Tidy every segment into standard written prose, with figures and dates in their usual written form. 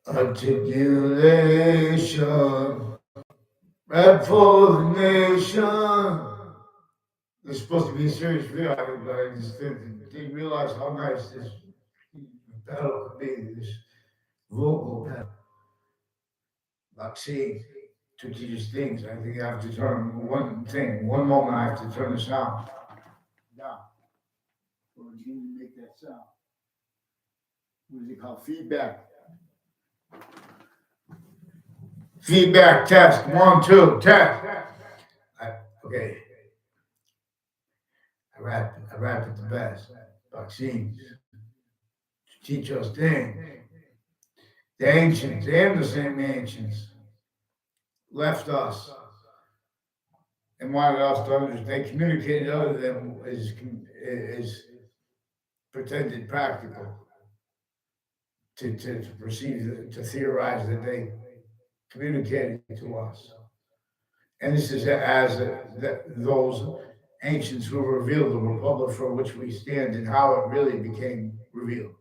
articulation, rap for the nation. It's supposed to be a serious video, but I just didn't realize how nice this pedal could be, this vocal pedal. Like, see, to these things, I think I have to turn one moment I have to turn the sound down. For it to make that sound. What is it called? Feedback. Feedback test. 1, 2, test. Okay. I rap at the best. Vaccines. Teach us things. The ancients and the same ancients left us and wanted us to understand. They communicated other than is pretended practical to perceive, to theorize that they communicated to us. And this is as those ancients who revealed the republic for which we stand and how it really became revealed,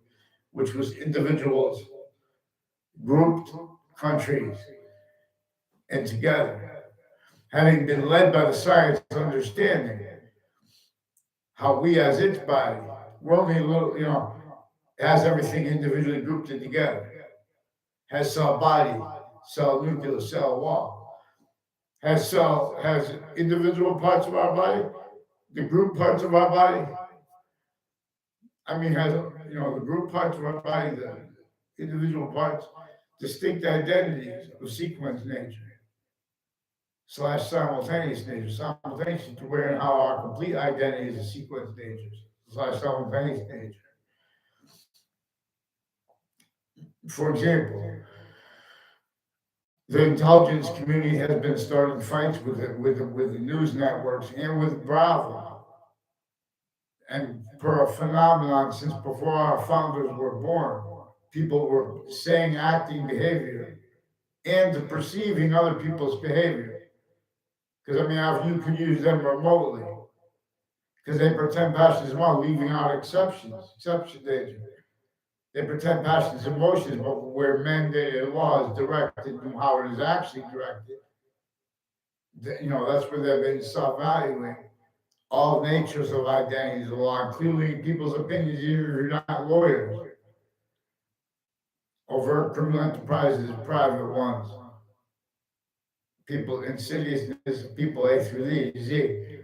which was individuals grouped countries and together, having been led by the science understanding how we as its body, we're only a little, has everything individually grouped it together, has cell body, cell nucleus, cell wall, has individual parts of our body, the group parts of our body. I mean, has the group parts of our body, the individual parts, distinct identities of sequence nature / simultaneous nature, simultaneous to where and how our complete identity is a sequence nature / simultaneous nature. For example, the intelligence community has been starting fights with the news networks and with Bravo, and per a phenomenon since before our founders were born, people were saying, acting behavior, and perceiving other people's behavior. Because I mean, you can use them remotely, because they pretend passion as well, leaving out exception danger. They pretend passion is emotions, but where mandated law is directed and how it is actually directed, that's where they've been self-valuing all natures of identities of law, including people's opinions, even if you're not lawyers. Overt criminal enterprises and private ones. People, insidiousness of people A through Z,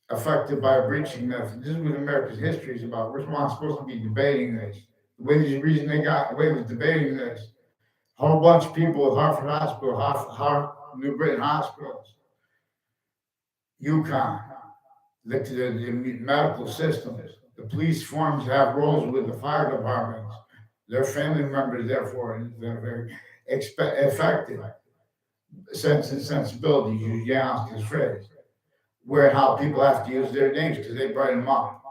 affected by a breaching method. This is what America's history is about. We're not supposed to be debating this. The reason they got away with debating this, a whole bunch of people at Hartford Hospital, New Britain hospitals, UConn, the medical systems, the police forms have roles with the fire departments. Their family members, therefore, they're very affected. Sense and sensibility, use Janski's phrase, where how people have to use their names because they brighten them up.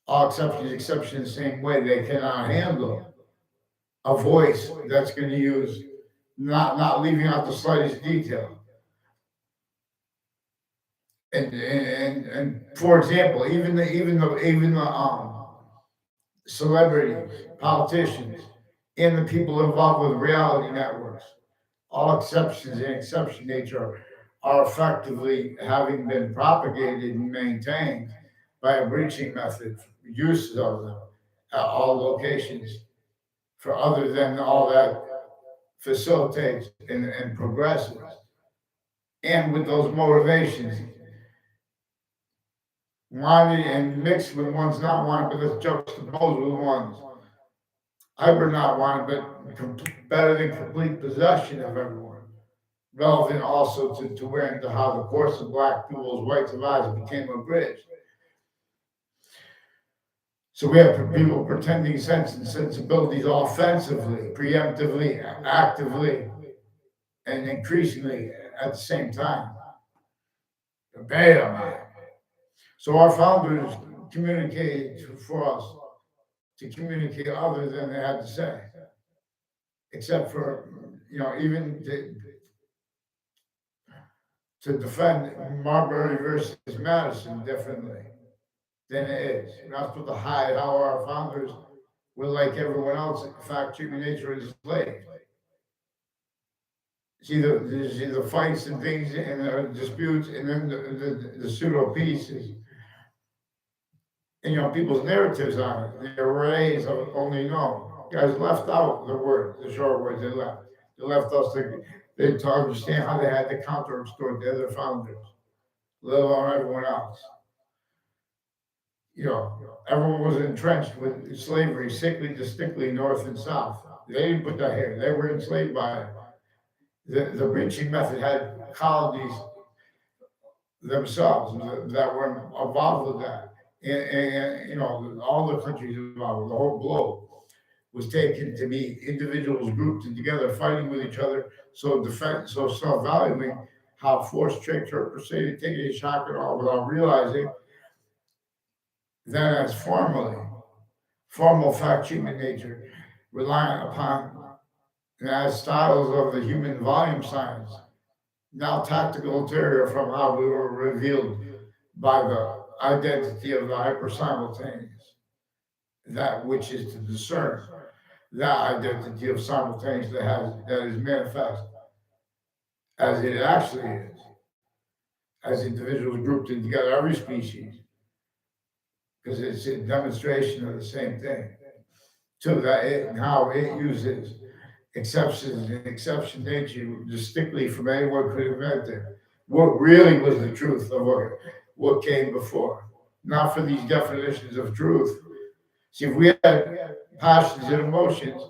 All exceptions the same way. They cannot handle a voice that's going to use not leaving out the slightest detail. And for example, even the celebrities, politicians, and the people involved with reality networks, all exceptions and exception nature are effectively having been propagated and maintained by a breaching method, uses of them at all locations for other than all that facilitates and progresses. And with those motivations, wanted and mixed with ones not wanted, but that's juxtaposed with ones hyper not wanted, but better than complete possession of everyone. Relevant also to where and to how the course of black people's rights of eyes became a bridge. So we have people pretending sense and sensibilities offensively, preemptively, actively, and increasingly at the same time. Bam. So our founders communicated for us to communicate other than they had to say, except for, even to defend Marbury versus Madison differently than it is. We're not supposed to hide how our founders we're like everyone else, fact, human nature is enslaved. See the fights and things and the disputes, and then the pseudo pieces, and people's narratives on it. The arrays of only know. Guys left out the word, the short words they left. They left us to understand how they had to counter extort the other founders, let alone everyone else. Everyone was entrenched with slavery, sickly, distinctly north and south. They didn't put that here. They were enslaved by it. The breaching method had colonies themselves that were involved with that. And all the countries involved, the whole globe was taken to be individuals grouped and together fighting with each other. So self-valuing how forced, tricked, or persuaded, taking a shock and all without realizing that as formal fact human nature, relying upon and as styles of the human volume science, now tactical ulterior from how we were revealed by the identity of the hyper simultaneous, that which is to discern that identity of simultaneous that is manifest as it actually is, as individuals grouped in together, every species, because it's a demonstration of the same thing. To that and how it uses exceptions and exception nature distinctly from anyone could invent it. What really was the truth of what came before, not for these definitions of truth. See, if we had passions and emotions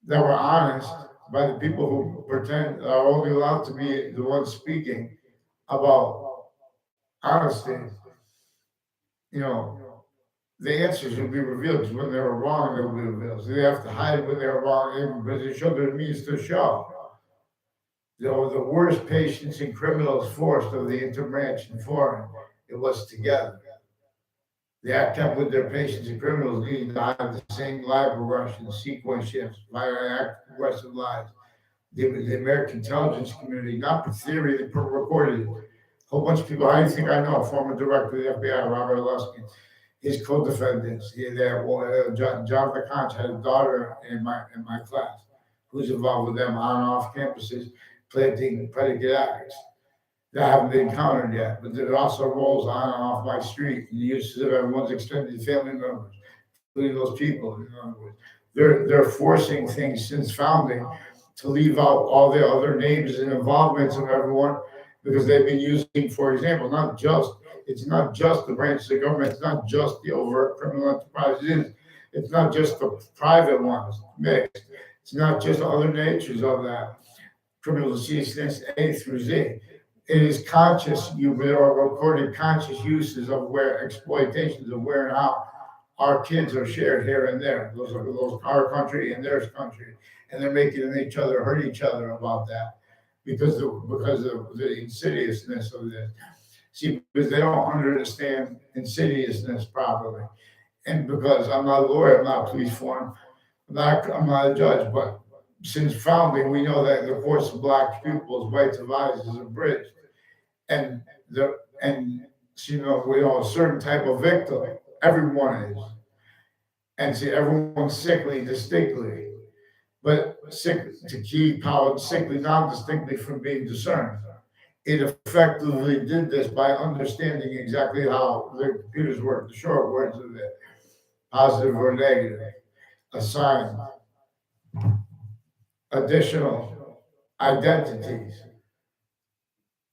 that were honest by the people who pretend are only allowed to be the ones speaking about honesty, you know, the answers will be revealed because when they were wrong, they will be revealed. So they have to hide when they were wrong because they show their means to show. The worst patients and criminals forced of the interbranch and foreign, it was together. They act up with their patients and criminals needing to hide the same lie progression, sequence shifts, act progressive lies. The American intelligence community, not for theory, they recorded it. A whole bunch of people, how do you think I know? Former director of the FBI, Robert Luskin, his co-defendants. Jonathan Conch had a daughter in my class who's involved with them on and off campuses, planting predicate acts that haven't been countered yet. But there also rolls on and off my street and the uses of everyone's extended family members, including those people. In other words, they're forcing things since founding to leave out all the other names and involvements of everyone because they've been using, for example, it's not just the branches of government, it's not just the overt criminal enterprises, it's not just the private ones mixed, it's not just other natures of that criminal seriousness A through Z. It is conscious, there are recorded conscious uses of where exploitations of where and how our kids are shared here and there. Those our country and theirs country, and they're making each other hurt each other about that because of the insidiousness of this. See, because they don't understand insidiousness properly, and because I'm not a lawyer, I'm not a police form, I'm not a judge, but since founding, we know that the course of black pupils' rights of eyes is abridged, and we know a certain type of victim, everyone is, and see, everyone's sickly distinctly, but sick to keep how sickly non-distinctly from being discerned. It effectively did this by understanding exactly how the computers work, the short words of it, positive or negative, assign additional identities,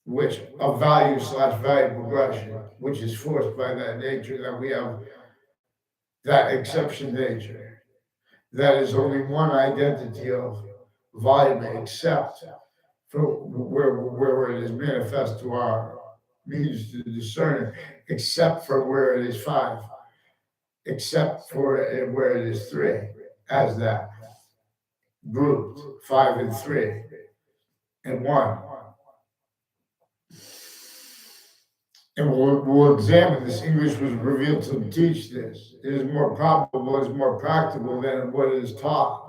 which of value/value progression, which is forced by that nature that we have, that exception nature. That is only one identity of volume except for where it is manifest to our means to discern it, except for where it is 5, except for where it is 3, as that grouped 5 and 3 and 1. And we'll examine this. English was revealed to teach this. It is more probable, it is more practical than what is taught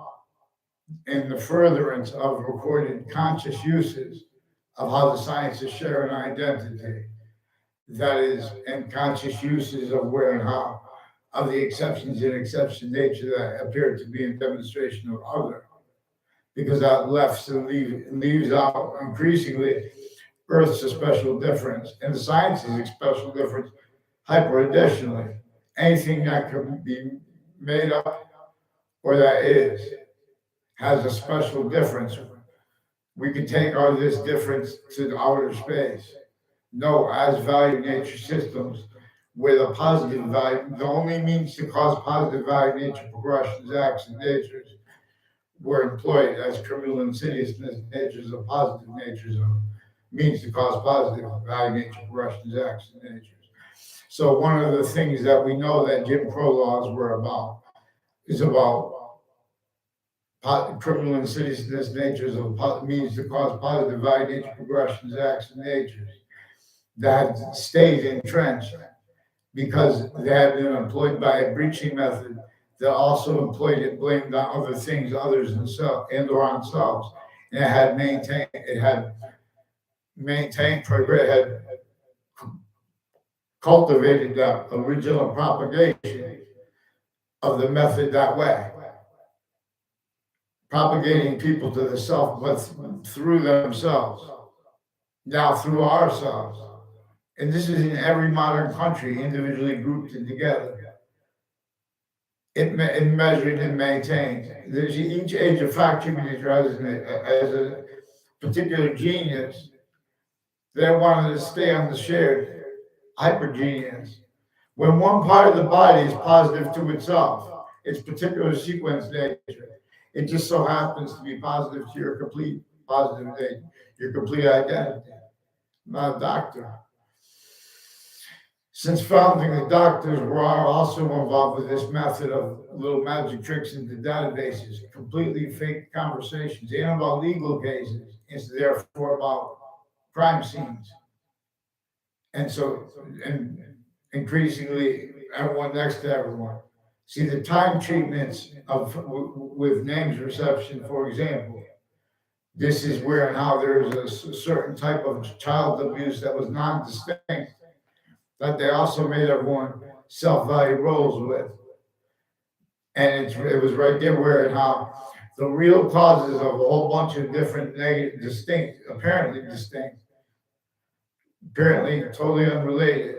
in the furtherance of recorded conscious uses of how the sciences share an identity. That is, and conscious uses of where and how of the exceptions in exception nature that appear to be in demonstration of other, because that leaves out increasingly Earth's a special difference, and the science is a special difference. Hyper additionally, anything that can be made up or that is has a special difference. We can take all this difference to outer space. No, as value nature systems with a positive value, the only means to cause positive value nature progressions, acts, and natures were employed as criminal insidiousness natures of positive natures of means to cause positive value nature progressions, acts, and natures. So one of the things that we know that Jim Crow laws were about is about criminal insidiousness natures of means to cause positive value nature progressions, acts, and natures that stayed entrenched because they had been employed by a breaching method that also employed it blamed on other things, others and or on themselves. And it had cultivated the original propagation of the method that way, propagating people to the self, but through themselves, now through ourselves. And this is in every modern country, individually grouped and together. It measured and maintained. There's each age of fact community as a particular genius. They wanted to stay on the shared hypergenius. When one part of the body is positive to itself, its particular sequence nature, it just so happens to be positive to your complete positive nature, your complete identity. I'm not a doctor. Since founding, the doctors were also involved with this method of little magic tricks into databases, completely fake conversations, and about legal cases, and therefore about crime scenes. And so, and increasingly, everyone next to everyone. See, the time treatments of with names reception, for example, this is where and how there's a certain type of child abuse that was non-distinct, that they also made everyone self-value roles with. And it was right there where and how the real causes of a whole bunch of different negative, apparently totally unrelated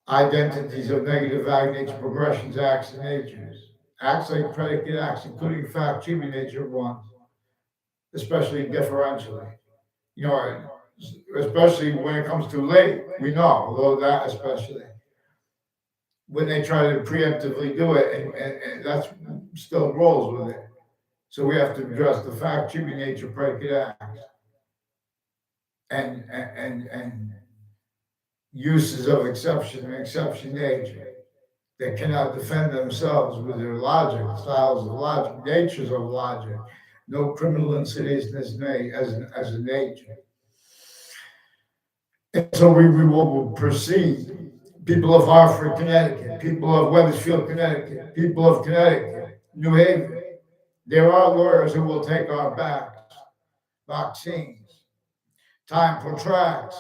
identities of negative value nature progressions, acts, and natures. Acts like predicate acts, including fact, human nature ones, especially differentially. You know, especially when it comes too late, we know, although that especially. When they try to preemptively do it, and that's still rolls with it. So we have to address the fact, human nature, predicate acts, and uses of exception and exception nature that cannot defend themselves with their logic, styles of logic, natures of logic, no criminal insidiousness as a nature. And so we will proceed. People of Hartford, Connecticut, people of Wethersfield, Connecticut, people of Connecticut, New Haven. There are lawyers who will take our backs, vaccines. Time protracts.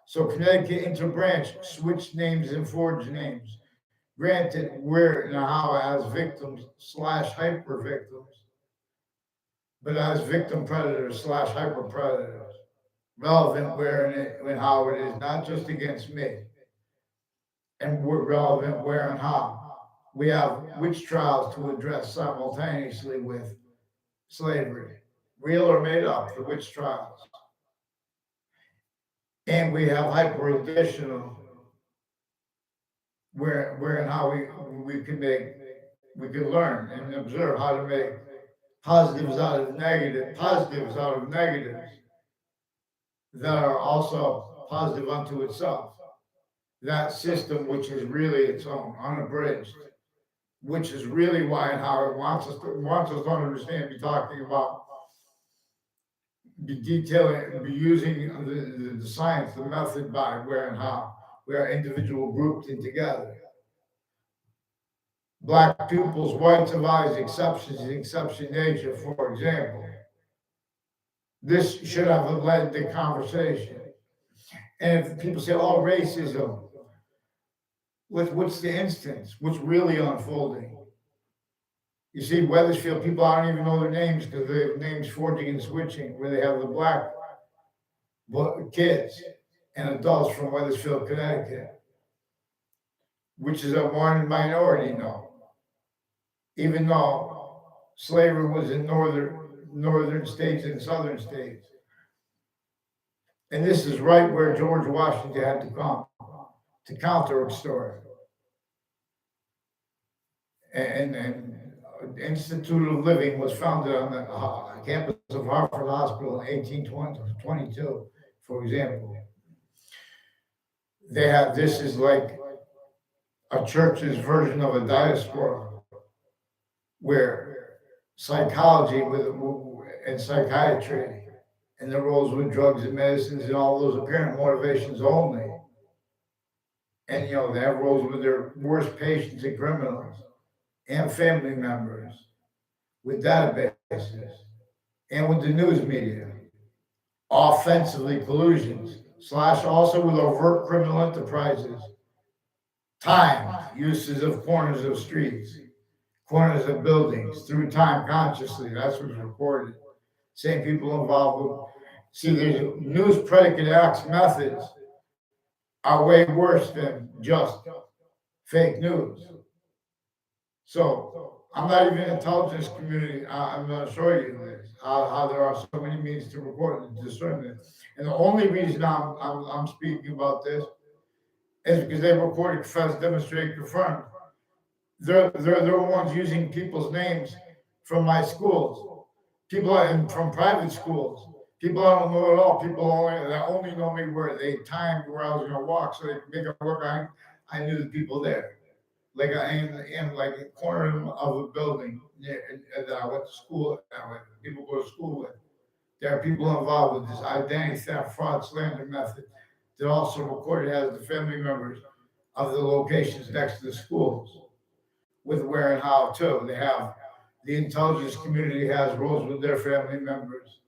So Connecticut interbranch, switch names and forge names. Granted, we're now as victims / hyper victims, but as victim predators / hyper predators. Relevant where and how it is, not just against me. And we're relevant where and how. We have witch trials to address simultaneously with slavery, real or made up, the witch trials. And we have hyper additional where and how we can learn and observe how to make positives out of negatives that are also positive unto itself. That system, which is really its own, unabridged, which is really why and how it wants us to understand, be talking about, be detailing, be using the science, the method by where and how we are individual grouped in together. Black pupils, whites of eyes, exceptions in exception nature, for example. This should have led the conversation. And if people say, oh, racism, What's the instance? What's really unfolding? You see, Weathersfield people, I don't even know their names because they have names forging and switching, where they have the black kids and adults from Weathersfield, Connecticut, which is a minority now, even though slavery was in northern states and southern states. And this is right where George Washington had to come to counter extort. And Institute of Living was founded on the campus of Hartford Hospital in 1822, for example. They have, this is like a church's version of a diaspora where psychology and psychiatry and the roles with drugs and medicines and all those apparent motivations only. And, they have roles with their worst patients and criminals and family members, with databases, and with the news media, offensively collusions, / also with overt criminal enterprises, time, uses of corners of streets, corners of buildings, through time consciously, that's what's reported. Same people involved with, see, there's news predicate acts methods are way worse than just fake news. So I'm not even intelligence community. I'm going to show you this, how there are so many means to report and discernment. And the only reason I'm speaking about this is because they recorded, confessed, demonstrated, confirmed. They're the ones using people's names from my schools, people from private schools, people I don't know at all, people that only know me where they timed where I was going to walk so they could make it work. I knew the people there. Like in like a corner of a building that I went to school, people go to school with. There are people involved with this identity theft, fraud, slander method that also recorded as the family members of the locations next to the schools, with where and how too. They have the intelligence community has roles with their family members.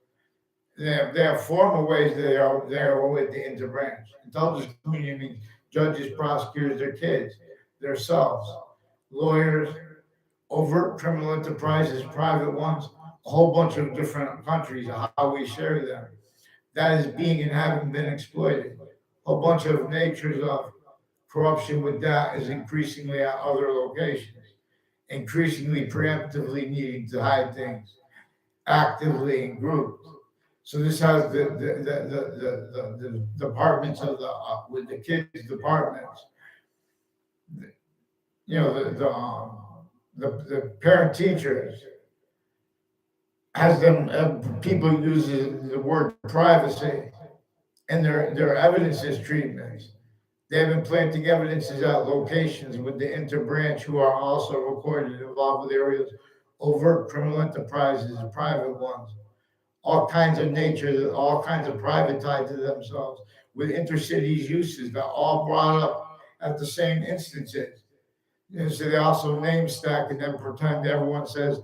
They have formal ways they are with the interbranch. Intelligence community means judges, prosecutors, their kids, themselves, lawyers, overt criminal enterprises, private ones, a whole bunch of different countries, how we share them. That is being and having been exploited. A whole bunch of natures of corruption with that is increasingly at other locations, increasingly preemptively needing to hide things, actively in groups. So this has the departments of with the kids departments. The parent teachers has them people use the word privacy and their evidences treatments. They have been planting evidences at locations with the interbranch who are also recorded and involved with areas, overt criminal enterprises, private ones, all kinds of nature, all kinds of private tied to themselves, with intercities uses that all brought up at the same instances. So they also name stack and then pretend everyone says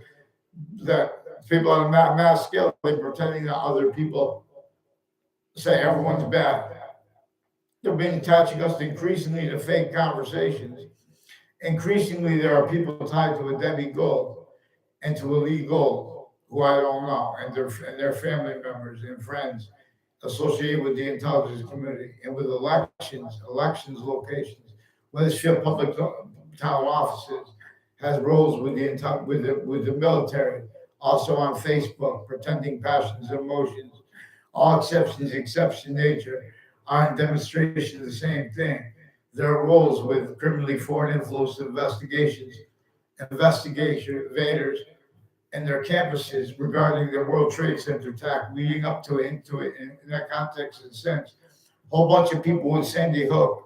that people on a mass scale, they're pretending that other people say everyone's bad. They've been attaching us increasingly to fake conversations. Increasingly, there are people tied to a Debbie Gold and to a Lee Gold, who I don't know, and their family members and friends associated with the intelligence community and with elections locations. Weathersfield Public Town Offices has roles with the military, also on Facebook, pretending passions and emotions. All exception nature are in demonstration of the same thing. Their roles with criminally foreign influence investigators, and their campuses regarding the World Trade Center attack, leading up to it, in that context and sense. A whole bunch of people with Sandy Hook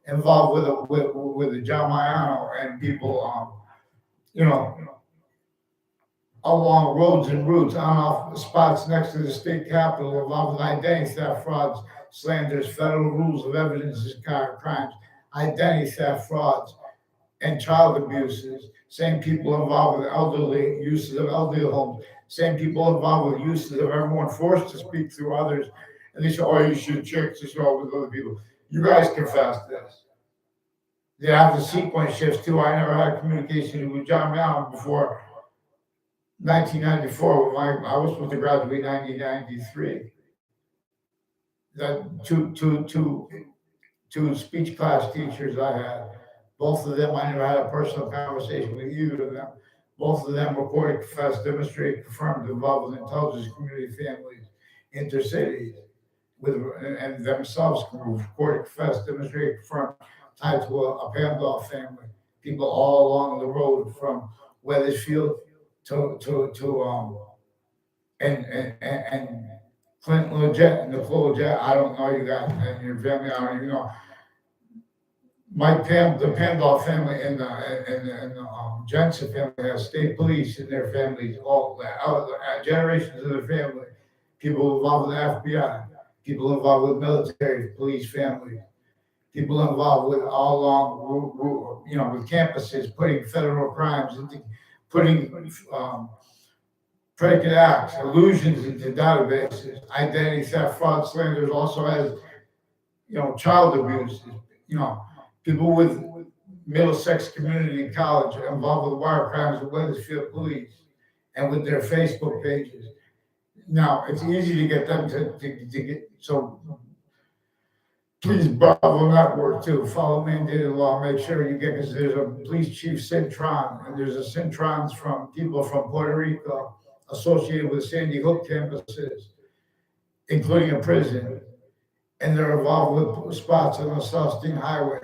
involved with the John Mayano and people, along roads and routes, on off spots next to the state capitol, involved with identity theft, frauds, slanders, federal rules of evidence crimes, identity theft, frauds, and child abuses. Same people involved with elderly uses of elderly homes. Same people involved with uses of everyone forced to speak through others. And they say, "Oh, you should check this out with other people." You guys confess this. They have the sequence shifts too. I never had communication with John Allen before 1994. When I was supposed to graduate in 1993. That two speech class teachers I had. Both of them, I never had a personal conversation with either of them. Both of them reported, confessed, demonstrated, confirmed, involved with intelligence community families, intercities, with and themselves recorded, confessed, demonstrated, confirmed, tied to a Pandolf family. People all along the road from Weathersfield to and Clinton legit, Nicole legit. I don't know you guys and your family. I don't even know. The Pandolf family and the Jensen family has state police in their families, all generations of their family. People involved with the FBI, people involved with military, police families, people involved with all along, with campuses, putting federal crimes into, putting predicate acts, illusions into databases, identity theft, fraud, slanders, also has, child abuse, you know, people with Middlesex Community College involved with wire crimes with Weathersfield Police and with their Facebook pages. Now, it's easy to get them to get, so please, Bravo Network too, follow mandated law, make sure you get, because there's a police chief Cintron, and there's a Cintrons from people from Puerto Rico associated with Sandy Hook campuses, including a prison, and they're involved with spots on the South Steen Highway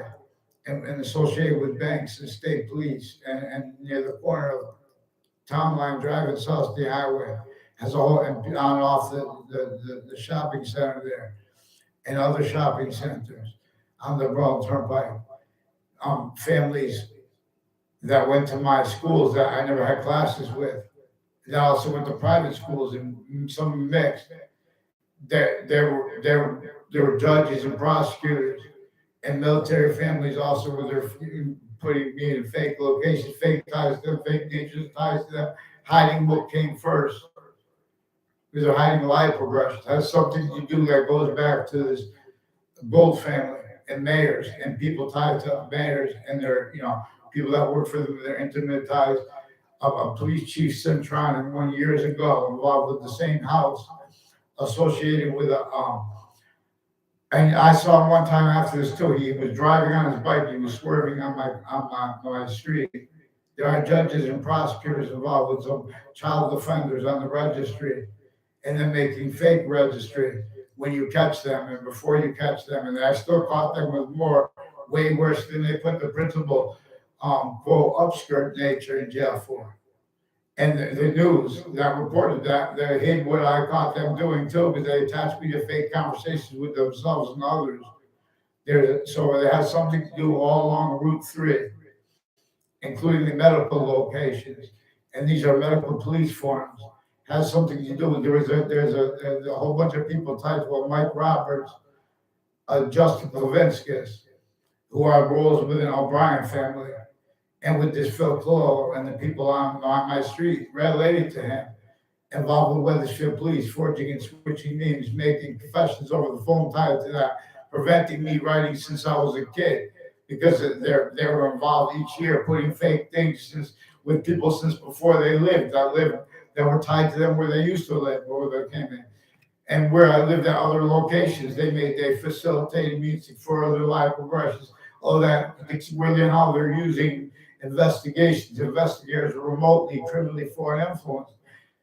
and associated with banks and state police and near the corner of Town Line Drive and South Steen Highway has a whole, and on and off the shopping center there and other shopping centers on the Broad Turnpike. Families that went to my schools that I never had classes with, that also went to private schools and some mixed. There were judges and prosecutors and military families also with their putting me in fake locations, fake ties to them, fake natures ties to them, hiding what came first. Because they're hiding life progression. That's something you do that goes back to this Gold family and mayors and people tied to mayors and their, people that work for them, their intimate ties. A police chief Cintron and 1 years ago involved with the same house associated with and I saw him one time after this too. He was driving on his bike. He was swerving on my street. There are judges and prosecutors involved with some child offenders on the registry, and then making fake registry when you catch them and before you catch them. And I still caught them with more, way worse than they put the principal, quote, upskirt nature in jail for. And the news that reported that, they hid what I caught them doing too, because they attached me to fake conversations with themselves and others. So it has something to do all along Route 3, including the medical locations. And these are medical police forms. Has something to do with, there's a whole bunch of people tied to Mike Roberts, Justin Levinskis, who are roles within O'Brien family, and with this Phil Clow and the people on my street related to him, involved with Weathersfield Police, forging and switching names, making confessions over the phone tied to that, preventing me writing since I was a kid, because they were involved each year putting fake things with people since before they lived. That were tied to them where they used to live, or where they came in. And where I lived at other locations, they facilitated me for other life progressions. All that, it's really how they're using investigations. Investigators are remotely criminally foreign influence.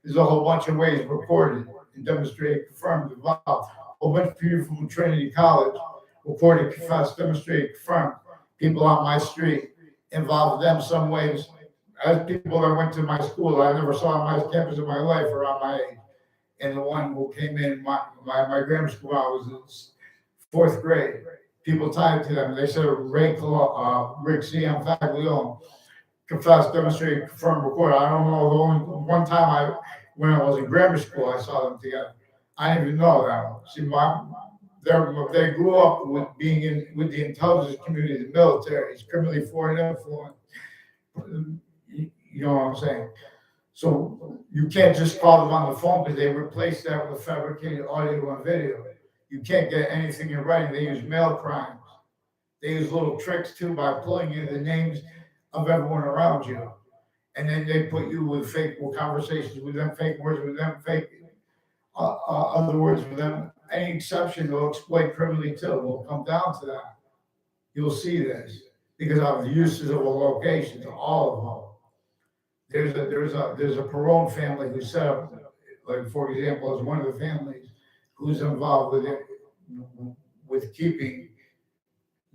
There's a whole bunch of ways recorded and demonstrated, confirmed, involved. A whole bunch of people from Trinity College reported, confessed, demonstrated, confirmed. People on my street involved them some ways. As people that went to my school, I never saw on my campus in my life around my age. And the one who came in my grammar school, I was in fourth grade. People tied to them. They said Rick C.M. Faglione confessed, demonstrated, confirmed, recorded. I don't know. The only one time when I was in grammar school, I saw them together. I didn't even know that. See, they grew up with being with the intelligence community, the military, it's criminally foreign influence. You know what I'm saying? So you can't just call them on the phone, because they replaced that with fabricated audio and video. You can't get anything in writing. They use mail crimes. They use little tricks too by pulling in the names of everyone around you. And then they put you with fake conversations with them, fake words with them, fake other words with them. Any exception will exploit criminally too. We'll come down to that. You'll see this because of the uses of a location, all of them. There's a Perone family who set up, like for example, as one of the families who's involved with it, with keeping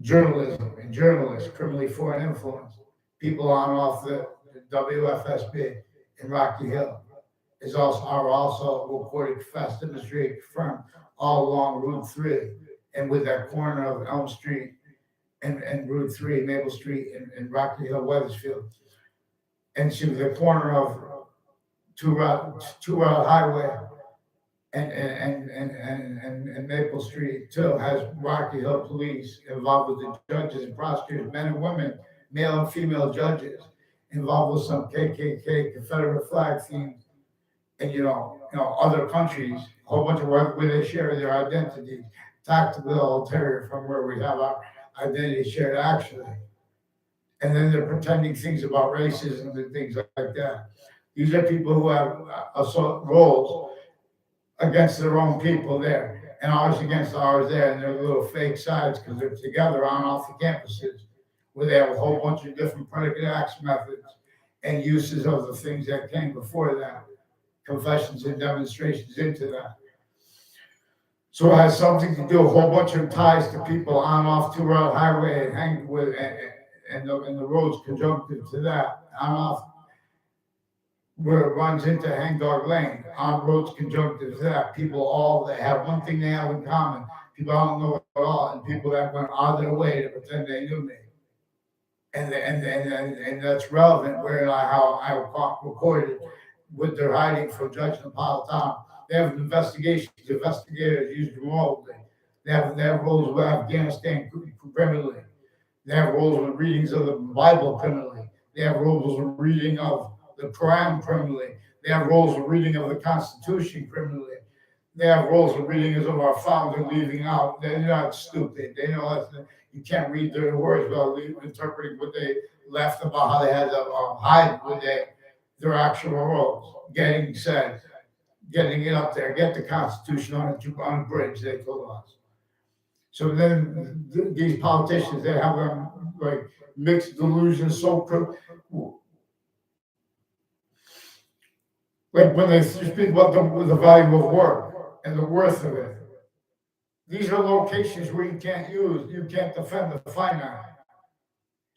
journalism and journalists, criminally foreign influence, people on off the WFSB in Rocky Hill are also reported confessed in the street from all along Route 3 and with that corner of Elm Street and Route 3, Maple Street and Rocky Hill, Weathersfield. And to the corner of Two Route Highway and Maple Street too has Rocky Hill police involved with the judges and prosecutors, men and women, male and female judges, involved with some KKK, Confederate flag themes, and other countries, a whole bunch of where they share their identities, tactical ulterior from where we have our identity shared actually. And then they're pretending things about racism and things like that. These are people who have assault roles against their own people there, and ours against ours there, and they're little fake sides because they're together on off the campuses where they have a whole bunch of different predicate acts methods and uses of the things that came before that, confessions and demonstrations into that. So it has something to do, a whole bunch of ties to people on off Two Route Highway and hang with and the roads conjunctive to that, on off where it runs into Hangdog Lane, on roads conjunctive to that. People all that have one thing they have in common. People I don't know at all, and people that went out of their way to pretend they knew me. And that's relevant where how I recorded what they're hiding from Judge Napolitano. They have investigations. Investigators used remotely. They have roles with Afghanistan criminally. They have roles with readings of the Bible criminally. They have roles with reading of the Quran criminally. They have roles with reading of the Constitution criminally. They have roles with readings of our founder leaving out. They're not stupid. They know you can't read their words without interpreting what they left about how they had to hide with their actual roles. Getting said, getting it up there, get the Constitution on a bridge, they told us. So then these politicians, they have like mixed delusions, like when they speak about the value of work and the worth of it. These are locations where you can't defend the finite.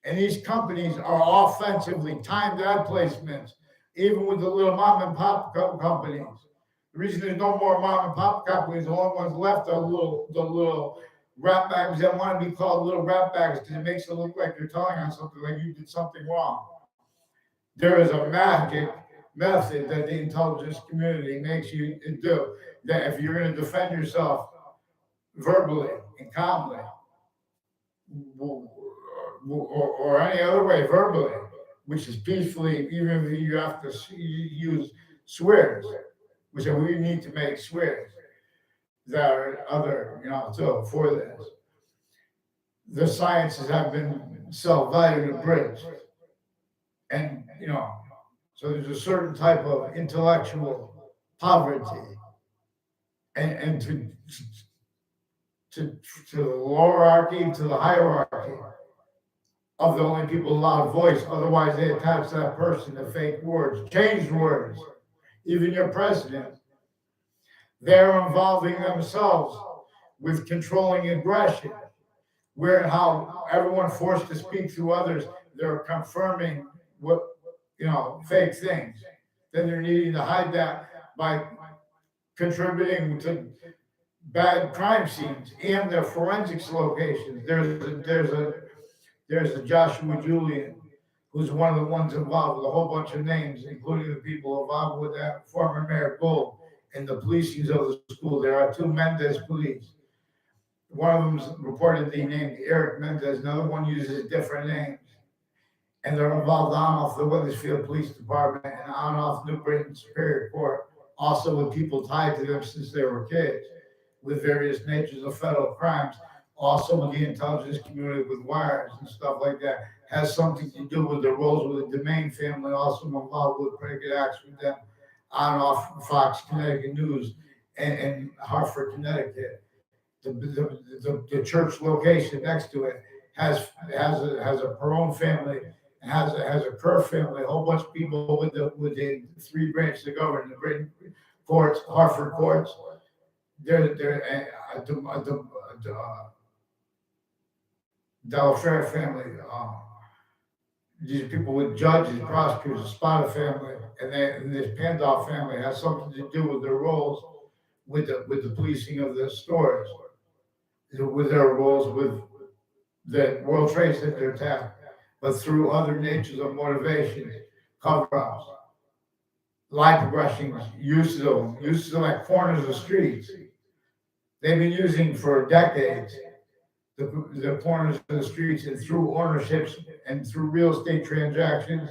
And these companies are offensively timed ad placements, even with the little mom and pop companies. The reason there's no more mom and pop companies, the only ones left are the little rap bags that want to be called little rap bags because it makes it look like you're telling on something, like you did something wrong. There is a magic method that the intelligence community makes you do, that if you're going to defend yourself verbally and calmly, or any other way verbally, which is peacefully, even if you have to use swears, which we need to make swears that are other, so for this. The sciences have been self-valued and bridged. And, so there's a certain type of intellectual poverty and to the lowerarchy, to the hierarchy of the only people allowed voice. Otherwise, they attach that person to fake words, changed words. Even your president, they're involving themselves with controlling aggression, where how everyone forced to speak through others, they're confirming what, fake things. Then they're needing to hide that by contributing to bad crime scenes and their forensics locations. There's a Joshua Julian, who's one of the ones involved with a whole bunch of names, including the people involved with that former Mayor Gould and the policings of the school. There are two Mendez police. One of them's reportedly named Eric Mendez, another one uses different names. And they're involved on off the Weathersfield Police Department and on off New Britain Superior Court, also with people tied to them since they were kids, with various natures of federal crimes, also with the intelligence community with wires and stuff like that, has something to do with the roles with the Domain family, also involved with predicate acts with them on and off Fox Connecticut News and Hartford, Connecticut. The church location next to it has a Perone family, and has a Kerr family, a whole bunch of people with the three branches of government, the Britain courts, Hartford courts. They're the Delafair family. These people with judges, prosecutors, the Spada family, and this Pandolf family has something to do with their roles with the policing of the stores, with their roles with the World Trade Center attack, but through other natures of motivation, cover-ups, lie progressions, uses of like corners of streets. They've been using for decades the corners of the streets and through ownerships and through real estate transactions.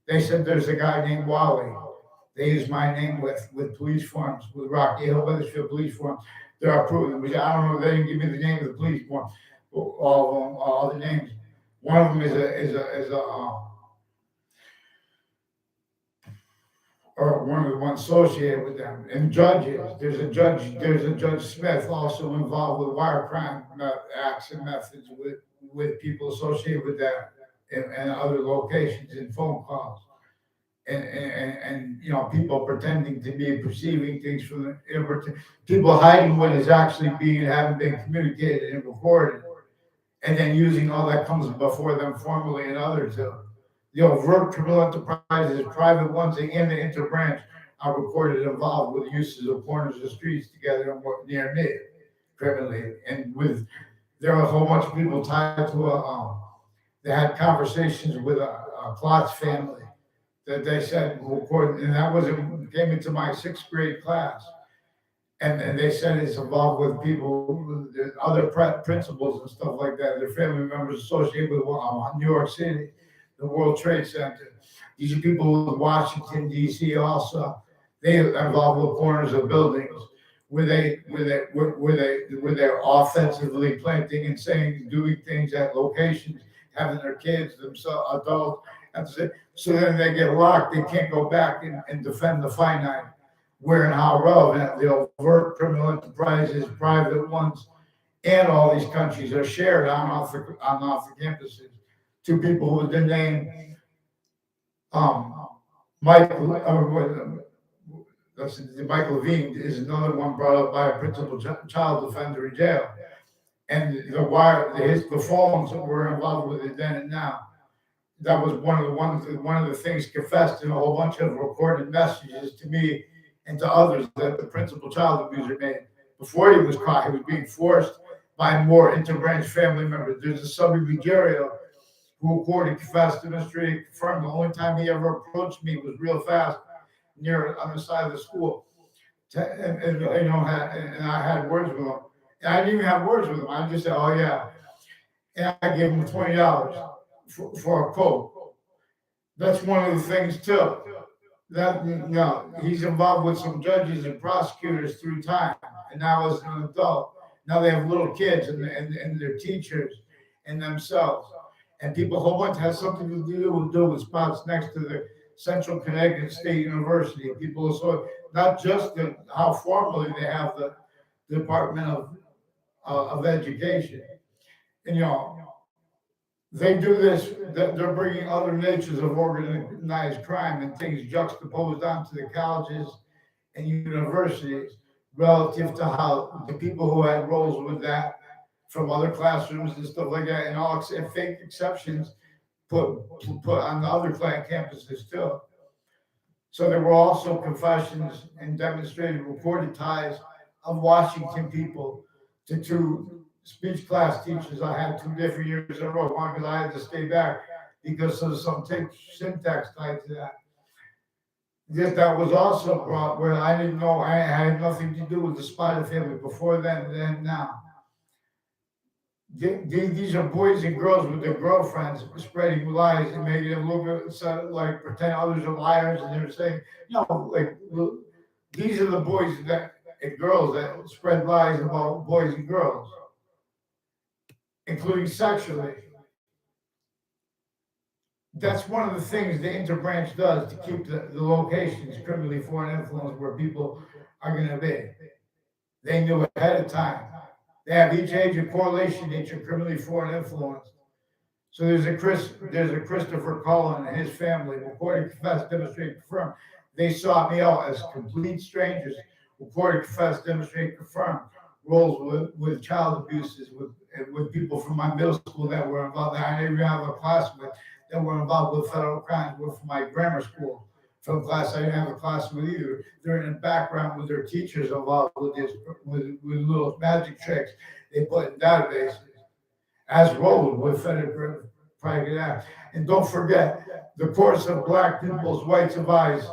They said there's a guy named Wally. They use my name with police forms, with Rocky Hill, Weathersfield police forms. They're approved, which I don't know. They didn't give me the name of the police form, all of them, all the names. One of them is a or one of the ones associated with them. And judges, there's a Judge Smith also involved with wire crime acts and methods with people associated with that and other locations and phone calls. And people pretending to be perceiving things from people hiding what is actually being having been communicated and recorded, and then using all that comes before them formally and others. The overt criminal enterprises, private ones, and the interbranch are recorded involved with uses of corners of streets together and near me, criminally. And there are a whole bunch of people tied to they had conversations with a Klotz family that they said recorded, and that came into my sixth grade class. And they said it's involved with people, other principals and stuff like that. Their family members associated with New York City, the World Trade Center. These are people with Washington D.C. also. They are involved with corners of buildings where they're offensively planting and saying, doing things at locations, having their kids, themselves, adults. So then they get locked. They can't go back and defend the finite. Where and how relevant the overt criminal enterprises, private ones, and all these countries are shared on off the campuses. Two people with the name Michael. Michael Levine is another one brought up by a principal child defender in jail, and the phones that were involved with it then and now. That was one of the things confessed in a whole bunch of recorded messages to me and to others that the principal child abuser made. Before he was caught, he was being forced by more interbranch family members. There's a Subby Ruggiero who recorded, confessed, demonstrated, confirmed. The only time he ever approached me was real fast, near on the side of the school. And I had words with him. And I didn't even have words with him. I just said, "Oh yeah," and I gave him $20 for a Coke. That's one of the things too. He's involved with some judges and prosecutors through time, and now as an adult, now they have little kids and their teachers and themselves, and people. A whole bunch has something to do with spots next to the Central Connecticut State University. People, so not just how formally they have the Department of Education, and they do this, they're bringing other natures of organized crime and things juxtaposed onto the colleges and universities relative to how the people who had roles with that from other classrooms and stuff like that, and all fake exceptions put on the other campuses too. So there were also confessions and demonstrated recorded ties of Washington people to two speech class teachers I had 2 different years in a row. One because I had to stay back because of some syntax tied to that. That was also brought where I didn't know. I had nothing to do with the Spider family before then and now. These are boys and girls with their girlfriends spreading lies and making them look like pretend others are liars, and they're saying, these are the boys and girls that spread lies about boys and girls. including sexually. That's one of the things the interbranch does to keep the locations criminally foreign influence where people are going to be. They knew ahead of time. They have each agent correlation agent criminally foreign influence. So there's a Christopher Cullen and his family, reported, confessed, demonstrate, confirm. They sought me out as complete strangers, reported, confessed, demonstrate, confirm. Roles with child abuses, with people from my middle school that were involved. I didn't even have a classmate that were involved with federal crimes. Were from my grammar school. From class, I didn't have a classmate either. They're in the background with their teachers involved with this, with little magic tricks they put in databases as rolled with federal private acts. And don't forget, the course of black people's rights of eyes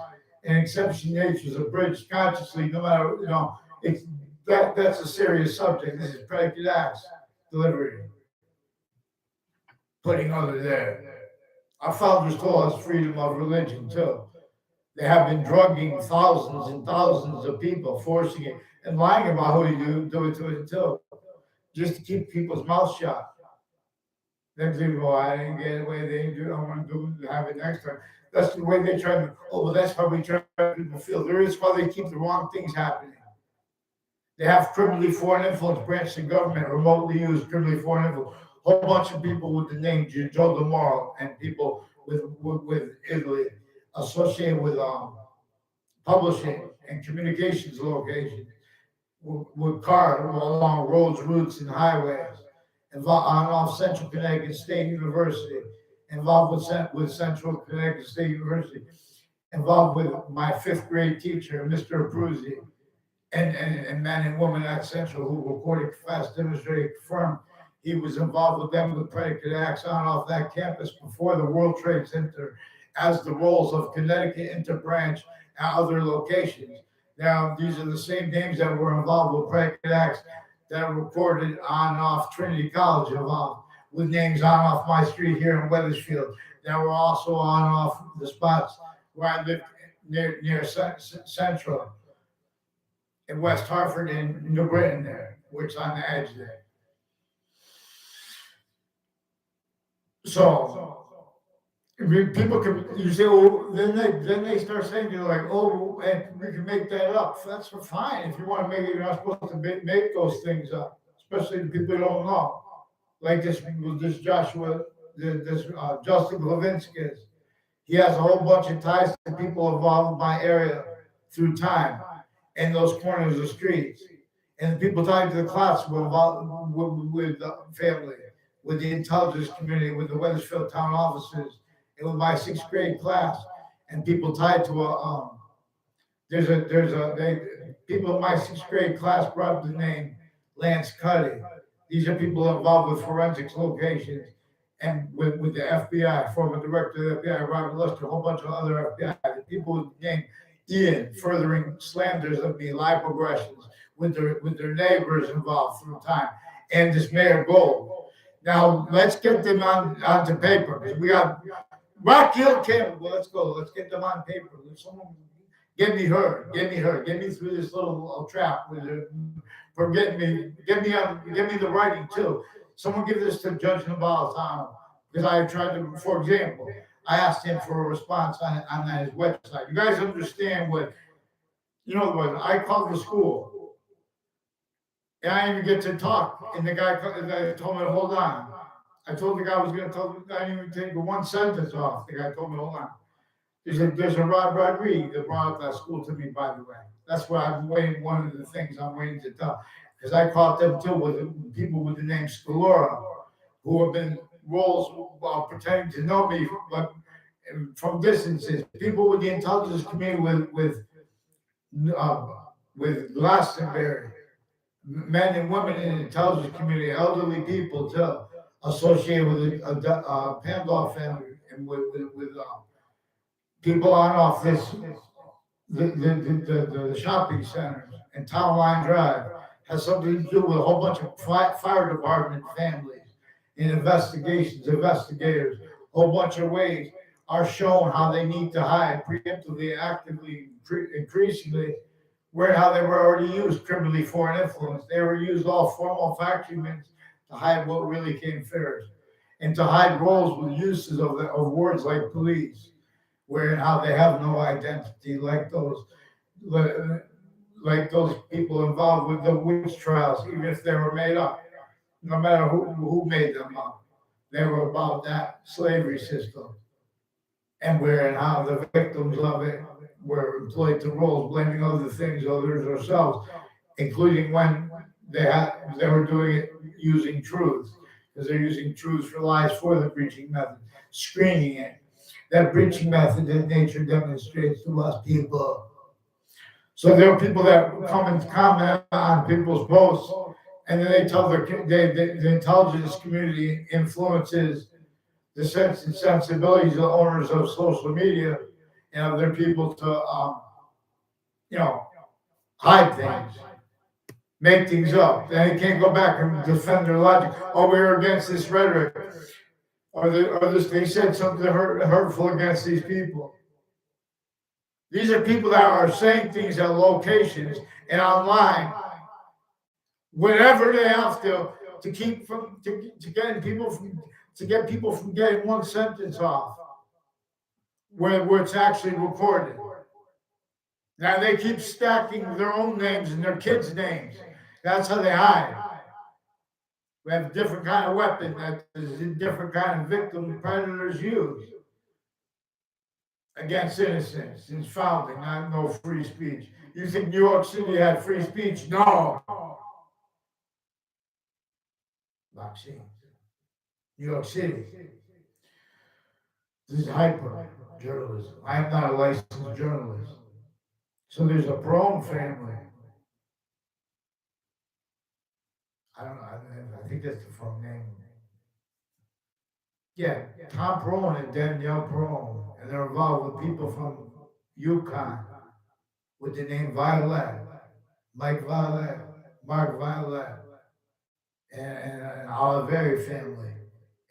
and exception natures abridged consciously, no matter, it's that's a serious subject. This is predicate acts delivery, putting other there. Our founders told us freedom of religion too. They have been drugging thousands and thousands of people, forcing it and lying about who you do it to it too, just to keep people's mouths shut. Then people go, I didn't get it the way they do. I want to have it next time. That's the way they try to. Oh, well, that's how we try to people feel. There is why they keep the wrong things happening. They have criminally foreign influence branches of government remotely use criminally foreign influence. A whole bunch of people with the name Joe DeMoro and people with Italy associated with publishing and communications locations with cars along roads, routes, and highways. Involved on off Central Connecticut State University. Involved with Central Connecticut State University. Involved with my fifth grade teacher, Mr. Abruzzi, and men and women at Central who reported, confessed, demonstrated, confirmed he was involved with them with predicate acts on off that campus before the World Trade Center as the roles of Connecticut interbranch at other locations. Now, these are the same names that were involved with predicate acts that are reported on and off Trinity College involved with names on and off my street here in Weathersfield that were also on and off the spots where I lived near Central in West Hartford and New Britain there, which on the edge there. So people can, you say, well, then they start saying, you're like, oh, and we can make that up. That's fine. If you want to make it, you're not supposed to make those things up, especially the people who don't know. Like this Joshua, this Justin Levinsky. He has a whole bunch of ties to people involved in my area through time and those corners of streets. And the people tied to the class were involved with the family, with the intelligence community, with the Weathersfield town offices, and with my sixth grade class. And people tied to people in my sixth grade class brought up the name Lance Cuddy. These are people involved with forensics locations and with the FBI, former director of the FBI, Robert Lester, a whole bunch of other FBI, the people with the name Ian, furthering slanders of me, live progressions with their neighbors involved through time, and this Mayor Gold. Now let's get them onto paper because we got Rock Hill Campbell. Well, let's go. Let's get them on paper. Someone get me through this little trap with it. Get me the writing too. Someone give this to Judge Napolitano because I tried to, for example, I asked him for a response on his website. You guys understand what, I called the school and I didn't even get to talk. And the guy told me to hold on. I told the guy I was going to tell him, I didn't even take one sentence off. The guy told me, hold on. There's a Rod Rodriguez that brought up that school to me, by the way. That's what I'm waiting, one of the things I'm waiting to tell. Because I caught them too with people with the name Scalora, who have been roles pretending to know me, but from distances. People with the intelligence community with Glastonbury, men and women in the intelligence community, elderly people too, associated with Pandolf family and with people on off the shopping centers and Town Line Drive has something to do with a whole bunch of fire department families and investigators, a whole bunch of ways are shown how they need to hide preemptively, actively, increasingly, where how they were already used criminally foreign influence. They were used all formal factory to hide what really came first, and to hide roles with uses of words like police, where and how they have no identity, like those people involved with the witch trials, even if they were made up, no matter who made them up, they were about that slavery system, and where and how the victims of it were employed to roles, blaming other things, others, ourselves, including when they were doing it using truths, because they're using truths for lies for the breaching method, screening it. That breaching method that nature demonstrates to us people. So there are people that come and comment on people's posts, and then they tell the intelligence community influences the sense and sensibilities of the owners of social media and of their people to, you know, hide things, make things up. They can't go back and defend their logic. Oh, we're against this rhetoric, they said something hurtful against these people. These are people that are saying things at locations and online, whenever they have to keep from to get people from getting one sentence off, where it's actually recorded. Now they keep stacking their own names and their kids' names. That's how they hide. We have a different kind of weapon that is a different kind of victim predators use against innocents since founding, no free speech. You think New York City had free speech? No. Vaccine. New York City. This is hyper journalism. I am not a licensed journalist. So there's a Perone family. I don't know. I think that's the full name. Yeah, Tom Perone and Danielle Perone. And they're involved with people from Yukon with the name Violet, Mike Violet, Mark Violet, and Oliveri family.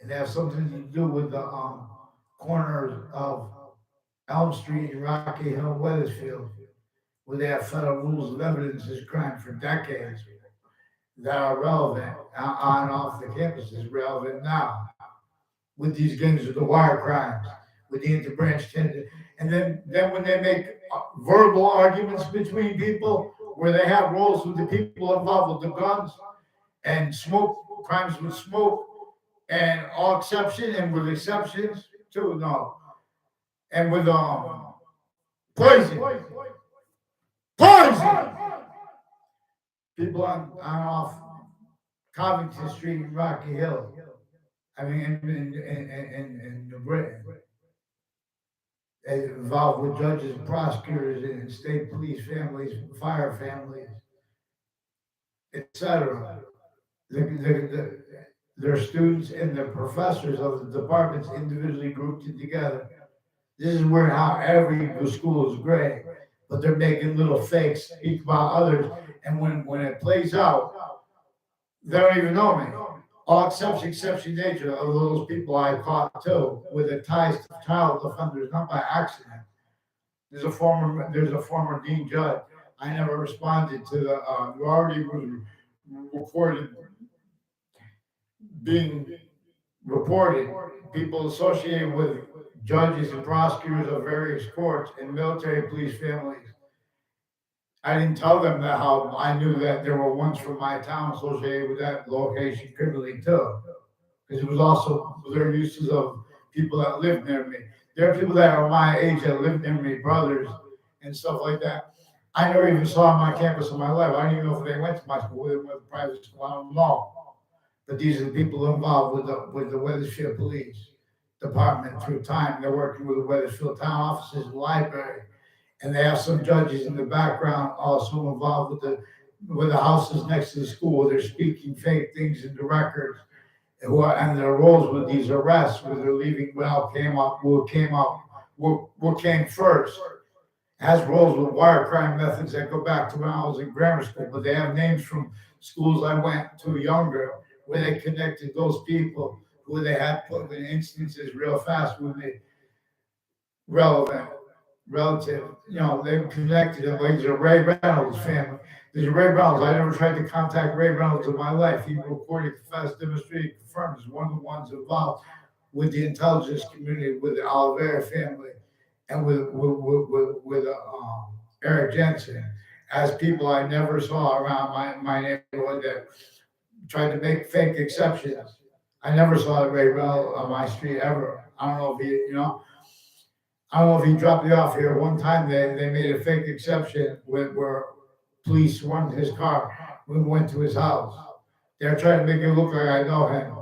And they have something to do with the corners of Elm Street and Rocky Hill, Wethersfield, where they have federal rules of evidence as crime for decades that are relevant on and off the campuses, relevant now with these gangs with the wire crimes, with the interbranch tension. And then when they make verbal arguments between people where they have roles with the people involved with the guns and smoke, crimes with smoke, and all exception and with exceptions too, no. And with poison. Poison! People on off Covington Street in Rocky Hill. I mean, in New Britain. Involved with judges, prosecutors, and state police families, fire families, etc. Their students and the professors of the departments individually grouped together. This is where how every school is great, but they're making little fakes speak about others, and when it plays out, they don't even know me. All exception nature of those people I caught too, with the ties to child offenders, not by accident. There's a former dean judge. I never responded to the already was reported being reported. People associated with judges and prosecutors of various courts and military police families. I didn't tell them that how I knew that there were ones from my town associated with that location criminally too. Because it was also their uses of people that lived near me. There are people that are my age that lived near me, brothers and stuff like that. I never even saw on my campus in my life. I don't even know if they went to my school, they went to private school, I don't know. But these are the people involved with the Wethersfield Police Department through time. They're working with the Wethersfield Town offices, library. And they have some judges in the background also involved with the houses next to the school. They're speaking fake things into records, and their roles with these arrests, where they're leaving what came first. Has roles with wire crime methods that go back to when I was in grammar school, but they have names from schools I went to younger, where they connected those people, who they had put in instances real fast with me relevant. relative, they connected him. Like there's a Ray Reynolds family. There's a Ray Reynolds. I never tried to contact Ray Reynolds in my life. He reported, confessed, demonstrated, confirmed is one of the ones involved with the intelligence community, with the Oliveira family, and with Eric Jensen, as people I never saw around my neighborhood that tried to make fake exceptions. I never saw Ray Reynolds on my street ever. I don't know if I don't know if he dropped me off here. One time they made a fake exception where police swarmed his car. We went to his house. They're trying to make it look like I know him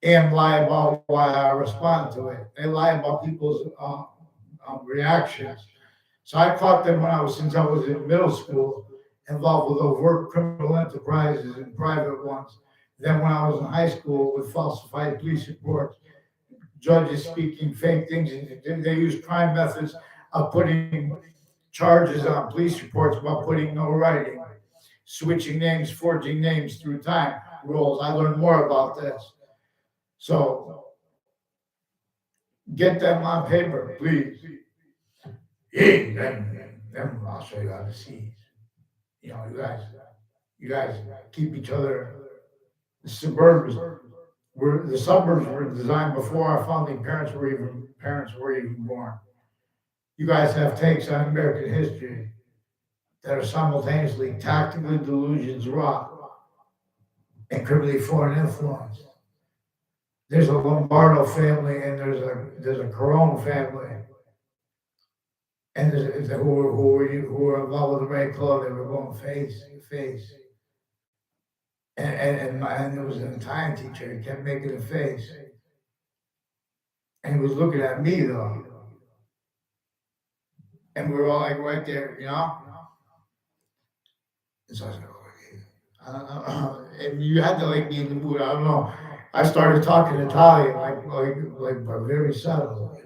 and lie about why I respond to it. They lie about people's reactions. So I caught them since I was in middle school, involved with overt criminal enterprises and private ones. Then when I was in high school with falsified police reports, judges speaking fake things, and they use crime methods of putting charges on police reports while putting no writing, switching names, forging names through time rules. I learned more about this. So get them on paper, please. Then I'll show you how to seize. You guys keep each other. The suburbs were designed before our founding parents were even born. You guys have takes on American history that are simultaneously tactically delusions wrought and criminally foreign influence. There's a Lombardo family and there's a Corone family, and there's who were involved with the Ray Club. They were going face to face. And there was an Italian teacher. He kept making a face, and he was looking at me though, and we were all like right there, And so I was like, and you had to like be in the mood. I don't know. I started talking Italian, but very subtle,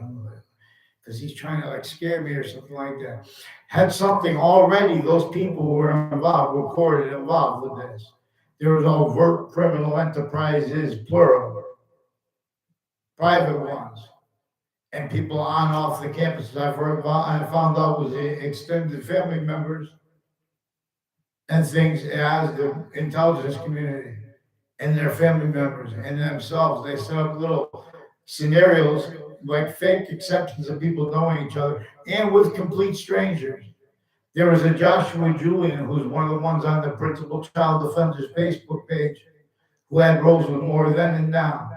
because he's trying to like scare me or something like that. Had something already. Those people who were involved, recorded involved with this. There was overt criminal enterprises, plural, private ones, and people on off the campuses. I found out was the extended family members and things as the intelligence community and their family members and themselves. They set up little scenarios like fake exceptions of people knowing each other and with complete strangers. There was a Joshua Julian, who's one of the ones on the Principal Child Defender's Facebook page, who had roles with more then and now.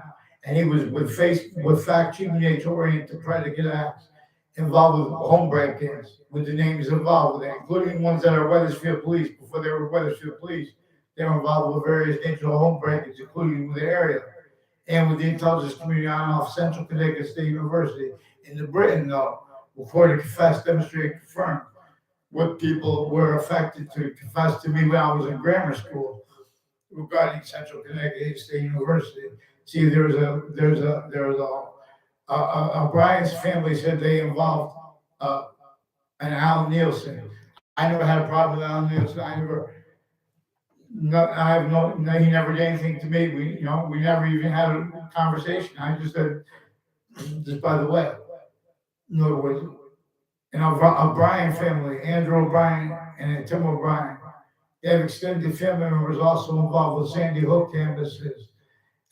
And he was with fact-checking age-oriented to try to get acts involved with home break-ins, with the names involved with it, including ones that are Wethersfield Police. Before they were Wethersfield Police, they were involved with various natures of home break-ins, including with the area and with the intelligence community on off Central Connecticut State University. In the Britain, though, recorded, confessed, demonstrated, confirmed. What people were affected to confess to me when I was in grammar school regarding Central Connecticut State University. See, there's a Brian's family said they involved an Alan Nielsen. I never had a problem with Alan Nielsen. He never did anything to me. We never even had a conversation. I just said, just by the way, in other words. And O'Brien family, Andrew O'Brien and Tim O'Brien, they have extended family members also involved with Sandy Hook campuses,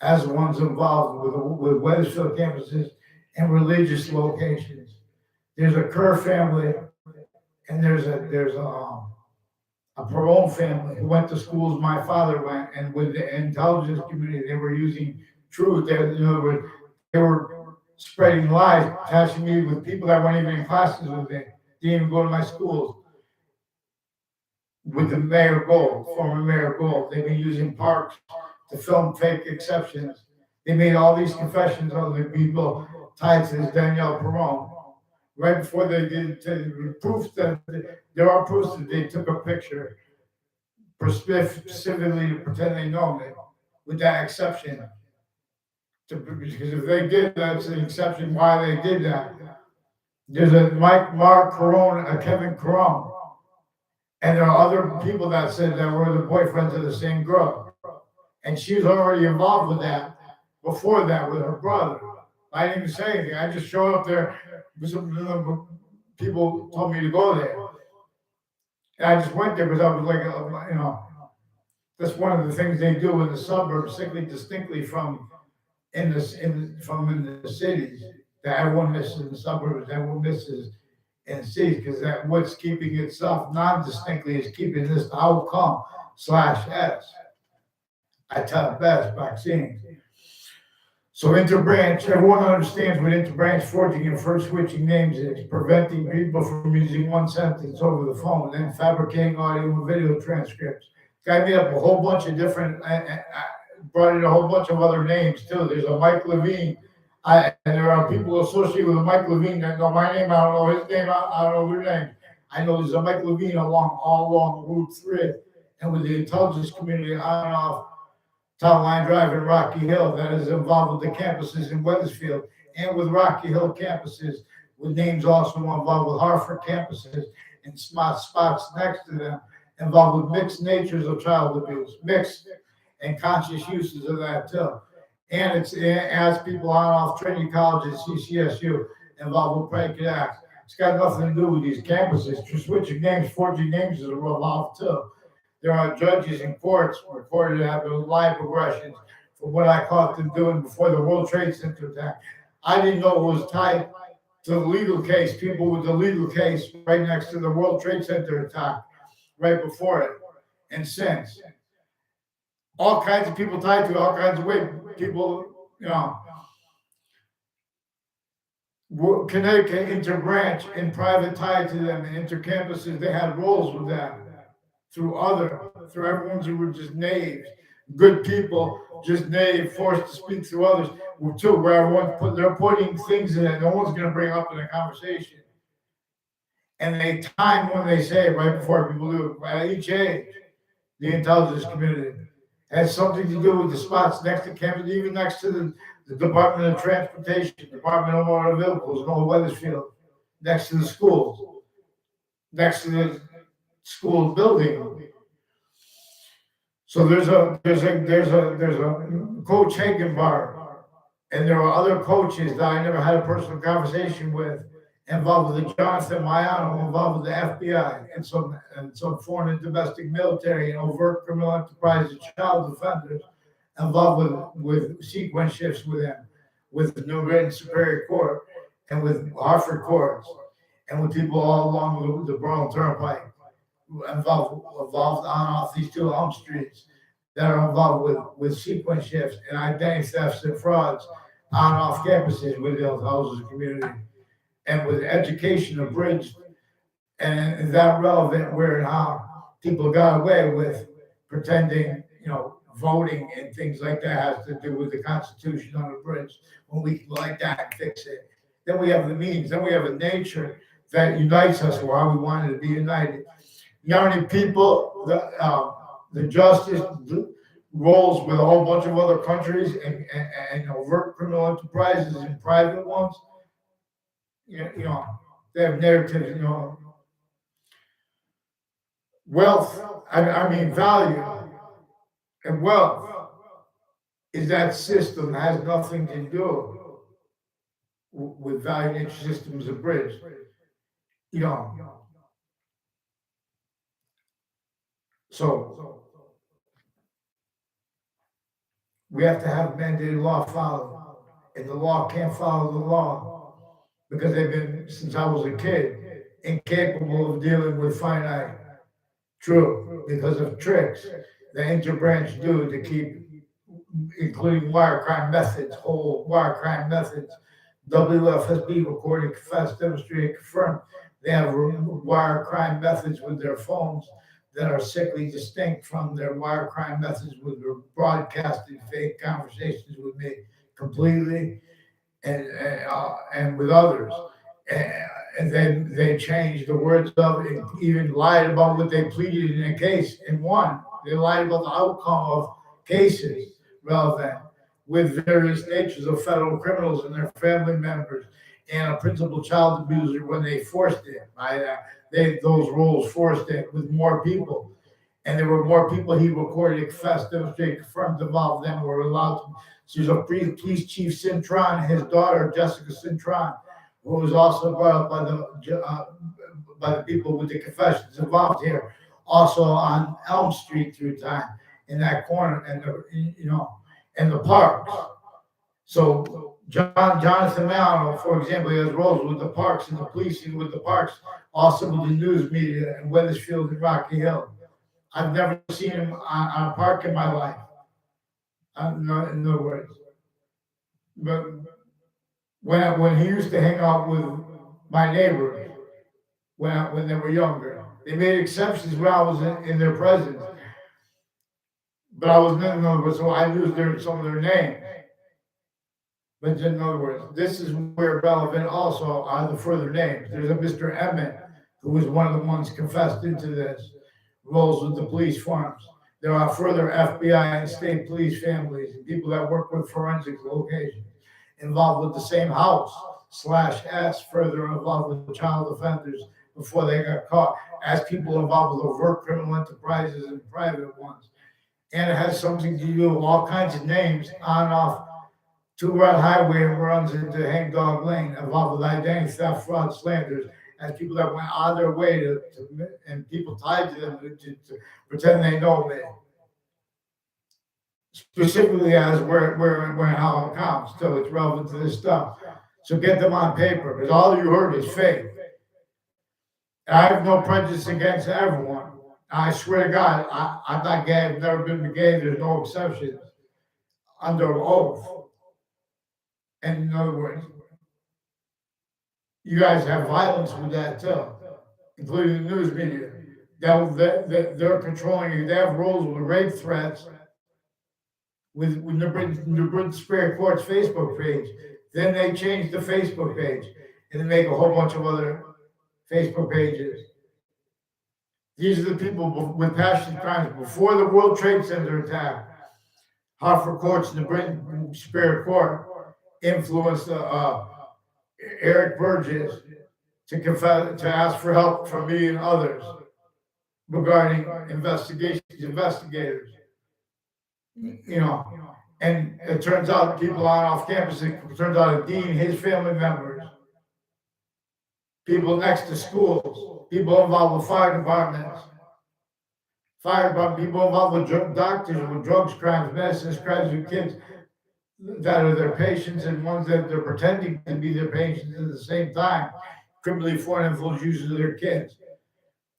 as the ones involved with Wethersfield campuses and religious locations. There's a Kerr family, and there's a Perone family who went to schools my father went, and with the intelligence community, they were using truth. They were spreading lies, attaching me with people that weren't even in classes with me, didn't even go to my schools. With the Mayor Gold, former Mayor Gold, they've been using parks to film fake exceptions. They made all these confessions of the people tied to this Danielle Perone. Right before they did proof that there are proofs that they took a picture specifically to pretend they know me with that exception. Because if they did, that's an exception why they did that. There's a Mark Corone, a Kevin Corone, and there are other people that said that were the boyfriends of the same girl, and she was already involved with that before that with her brother. I didn't even say anything. I just showed up there with some people told me to go there. And I just went there because I was like, that's one of the things they do in the suburbs, distinctly from in the cities, that everyone misses in the suburbs, everyone misses in the cities, because that what's keeping itself non-distinctly is keeping this outcome /S. I tell it best, vaccines. So interbranch, everyone understands what interbranch forging and first switching names is, preventing people from using one sentence over the phone, then fabricating audio and video transcripts. Guy made up a whole bunch of different, brought in a whole bunch of other names too. There's a Mike Levine, and there are people associated with a Mike Levine that know my name, I don't know his name, I don't know their name. I know there's a Mike Levine all along Route 3, and with the intelligence community on and off Town Line Drive in Rocky Hill that is involved with the campuses in Wethersfield and with Rocky Hill campuses, with names also involved with Hartford campuses and smart spots next to them, involved with mixed natures of child abuse, mixed and conscious uses of that too. And as people on off Trinity College and CCSU involved with predicate acts. It's got nothing to do with these campuses. Just switching names, forging names is involved too. There are judges in courts reported to have been live progressions for what I caught them doing before the World Trade Center attack. I didn't know it was tied to the legal case, people with the legal case right next to the World Trade Center attack, right before it, and since. All kinds of people tied to it, all kinds of ways. People, Connecticut interbranch and private tied to them, and intercampuses, they had roles with them. Through everyone's who were just knaves, good people, just knaves, forced to speak through others, too, where they're putting things in it no one's going to bring up in a conversation. And they time when they say it right before people do it, at each age, the intelligence community has something to do with the spots next to campus, even next to the Department of Transportation, Department of Motor Vehicles in Old Wethersfield, next to the schools, next to the school building. So there's a Coach Hagenbar, and there are other coaches that I never had a personal conversation with, involved with the Jonathan Mayano, involved with the FBI and some foreign and domestic military and overt criminal enterprises, child offenders, involved with sequence shifts with them, with the New Britain Superior Court and with Hartford courts, and with people all along the Borough Turnpike. Involved on off these two home streets that are involved with sequence shifts and identity thefts and frauds on off campuses with the intelligence community, and with education abridged and that relevant where and how people got away with pretending, voting and things like that has to do with the Constitution unabridged, when we can like that and fix it. Then we have the means, then we have a nature that unites us where we wanted to be united. You know how many people the justice rolls with a whole bunch of other countries and overt criminal enterprises and private ones? They have narratives, wealth, value and wealth is that system that has nothing to do with value nature systems abridged. So we have to have mandated law followed, and the law can't follow the law because they've been, since I was a kid, incapable of dealing with finite truth because of tricks that interbranch do to keep, including wire crime methods, whole wire crime methods, WFSB recorded, confessed, demonstrated, confirmed. They have wire crime methods with their phones that are sickly distinct from their wire crime methods with their broadcasted fake conversations with me completely and with others. And then they changed the words of it, even lied about what they pleaded in a case. In one, they lied about the outcome of cases relevant with various natures of federal criminals and their family members and a principal child abuser when they forced it. Those roles forced it with more people. And there were more people he recorded, confessed, demonstrated, confirmed, involved than were allowed to. So there's a police chief, Cintron, his daughter, Jessica Cintron, who was also brought up by the people with the confessions involved here, also on Elm Street through time in that corner and and the parks. So Jonathan Mallon, for example, he has roles with the parks and the policing with the parks, also with the news media and Weathersfield and Rocky Hill. I've never seen him on a park in my life. In other words, but when he used to hang out with my neighbors when they were younger, they made exceptions when I was in their presence. But I was in other words, so I knew some of their names. But in other words, this is where relevant also are the further names. There's a Mr. Emmett, who was one of the ones confessed into this, roles with the police forms. There are further FBI and state police families and people that work with forensic locations involved with the same house /S, further involved with child offenders before they got caught, as people involved with overt criminal enterprises and private ones. And it has something to do with all kinds of names on and off Two Rod Highway and runs into Hangdog Lane, involved with identity theft, fraud, slanders, as people that went on their way and people tied to them to pretend they know me. Specifically as where and how it counts, so it's relevant to this stuff. So get them on paper, because all you heard is fake. And I have no prejudice against everyone. I swear to God, I'm not gay, I've never been gay, there's no exceptions under oath. And in other words, you guys have violence with that too, including the news media. They're controlling you. They have roles with rape threats with New Britain Superior Court's Facebook page. Then they change the Facebook page and they make a whole bunch of other Facebook pages. These are the people with passionate crimes before the World Trade Center attack. Hartford Courts and the Britain Superior Court influenced Eric Burgess to ask for help from me and others regarding investigators. And it turns out people on off campus, it turns out a dean, his family members, people next to schools, people involved with fire departments, people involved with doctors, with drugs crimes, medicines crimes, with kids that are their patients and ones that they're pretending to be their patients at the same time, criminally foreign influence users of their kids.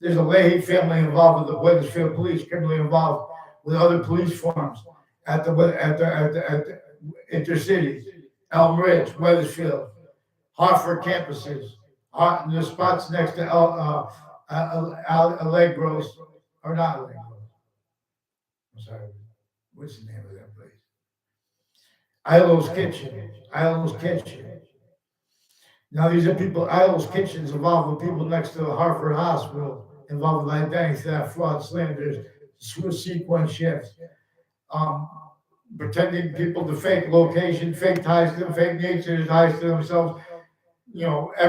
There's a Leahy family involved with the Weathersfield police, criminally involved with other police forms at the intercities, Elm Ridge, Weathersfield, Hartford campuses, the spots next to Allegros, or not Allegros. I'm sorry, what's the name of that place? Ilo's Kitchen. Now these are people, Ilo's Kitchen's involved with people next to the Hartford Hospital, involved with identity theft, fraud, slanders, sequence shifts, pretending people to fake location, fake ties to them, fake nature ties to themselves,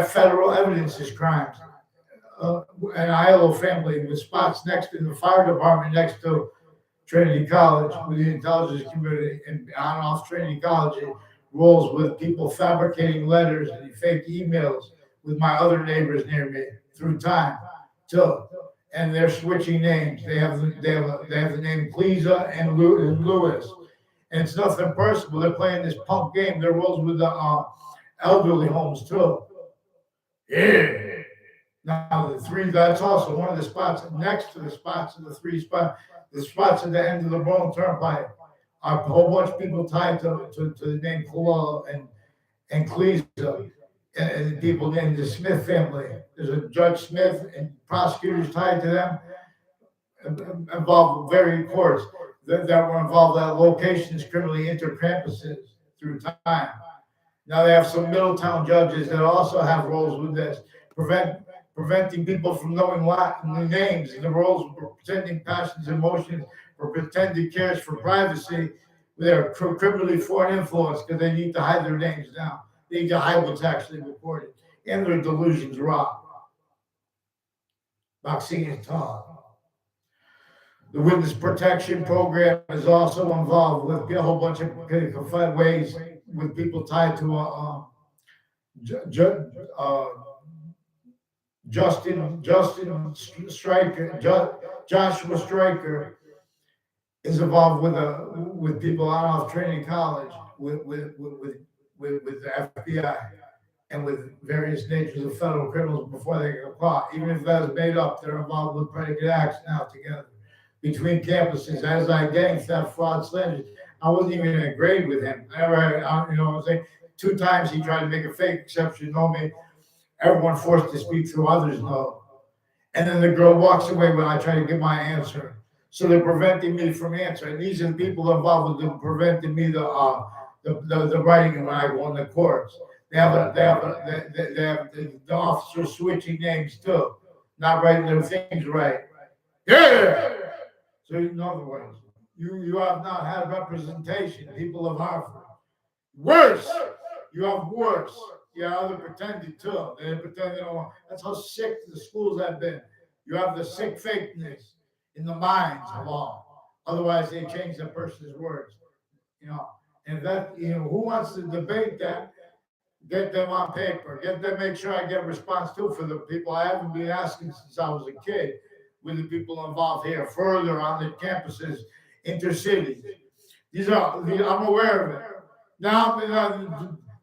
federal evidence is crimes. An Ilo family with spots next to the fire department next to Trinity College, with the intelligence community, and on and off Trinity College, it rolls with people fabricating letters and fake emails with my other neighbors near me through time, too. And they're switching names. They have the name Cleza and Lewis, and it's nothing personal. They're playing this punk game. They're rolls with the elderly homes too. Yeah. Now the three, that's also one of the spots next to the spots of the three spots. The spots at the end of the Bone Turnpike are a whole bunch of people tied to the name Kula and Cleza, and people named the Smith family. There's a Judge Smith and prosecutors tied to them, involved with various courts that were involved at locations criminally inter-campuses through time. Now they have some Middletown judges that also have roles with this, preventing people from knowing the names and the roles, for pretending passions, emotions, for pretending cares for privacy. They're criminally foreign influence because they need to hide their names now. They need to hide what's actually recorded. And their delusions raw. Vaccine is taught. The Witness Protection Program is also involved with a whole bunch of ways with people tied to Ju- Ju- uh, Justin Stryker, Joshua Stryker is involved with people on off training college with the FBI and with various natures of federal criminals before they get caught. Even if that is made up, they're involved with predicate acts now together between campuses, as I gang theft, fraud, slander. I wasn't even in a grade with him. You know what I'm saying? 2 times he tried to make a fake exception, know me. Everyone forced to speak through others know. And then the girl walks away when I try to get my answer. So they're preventing me from answering. These are the people involved with preventing me the writing when I go in the courts. They have the officers switching names too, not writing their things right. Yeah. So in other words, you have not had representation, people of Hartford. Worse, you have worse. Yeah, they're pretending too. They pretend they don't want. That's how sick the schools have been. You have the sick fakeness in the minds of all. Otherwise, they change the person's words. You know, and that who wants to debate that? Get them on paper. Get them. Make sure I get response too for the people I haven't been asking since I was a kid. With the people involved here, further on the campuses, intercities. I'm aware of it. Now,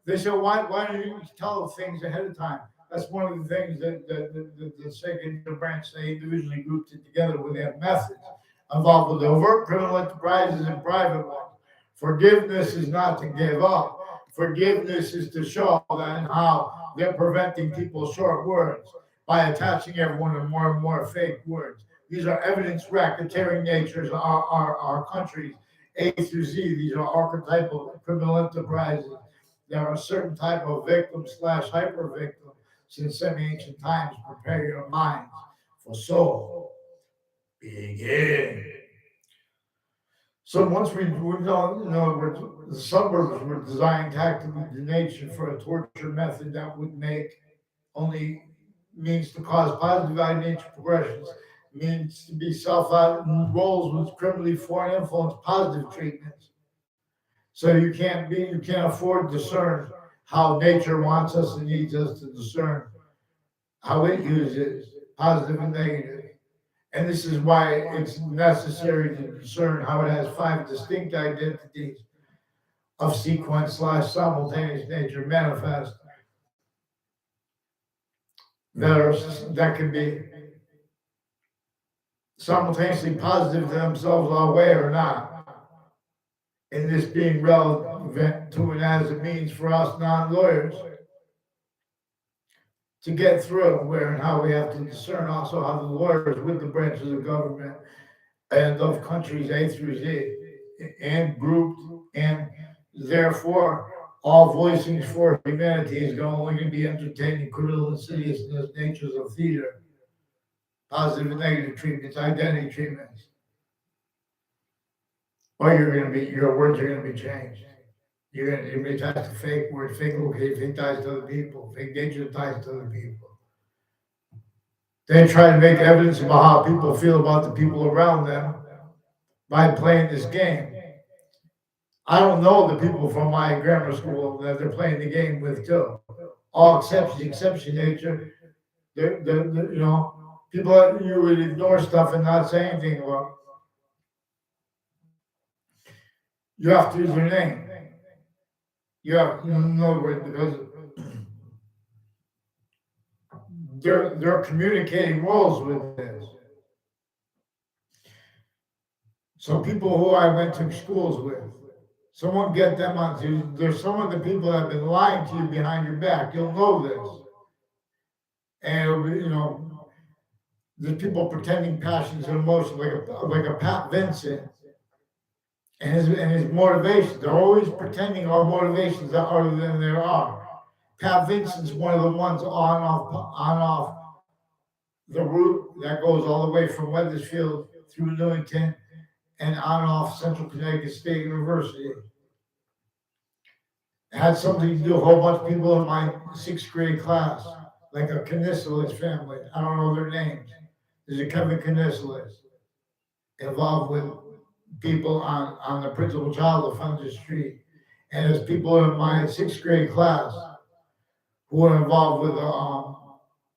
they said, why don't you tell things ahead of time? That's one of the things that the second branch, they individually grouped it together with their methods involved with overt criminal enterprises and private ones. Forgiveness is not to give up. Forgiveness is to show that how they're preventing people's short words by attaching everyone to more and more fake words. These are evidence racketeering natures of our countries A through Z. These are archetypal criminal enterprises. There are a certain type of victim slash hyper victim since semi-ancient times. Prepare your minds for soul. Begin. So once we know, the suburbs were designed tactically to nature for a torture method that would make only means to cause positive nature progressions, means to be self-out roles with criminally foreign influence, positive treatments. So you can't afford to discern how nature wants us and needs us to discern how it uses positive and negative. And this is why it's necessary to discern how it has 5 distinct identities of sequence slash simultaneous nature manifest that can be simultaneously positive to themselves all way or not. And this being relevant to and as it means for us non-lawyers to get through where and how we have to discern also how the lawyers with the branches of government and of countries A through Z and grouped and therefore all voicings for humanity is only going to be entertaining criminal insidiousness natures of theater, positive and negative treatments, identity treatments. Or your words are going to be changed. You're going to be attached to fake words, fake location, fake ties to other people, fake nature ties to other people. They try to make evidence about how people feel about the people around them by playing this game. I don't know the people from my grammar school that they're playing the game with too. All exception nature. People that you would ignore stuff and not say anything about. You have to use your name. You have no word because they're communicating roles with this. So people who I went to schools with, someone get them onto. There's some of the people that have been lying to you behind your back. You'll know this, and there's people pretending passions and emotions like a Pat Vincent and his motivations. They're always pretending our motivations are other than there are. Pat Vincent's one of the ones on off the route that goes all the way from Wethersfield through Newington and on off Central Connecticut State University. It had something to do with a whole bunch of people in my 6th grade class, like a Canisalis family. I don't know their names. There's a Kevin Canisalis involved with people on the principal child offender street. And there's people in my 6th grade class who were involved with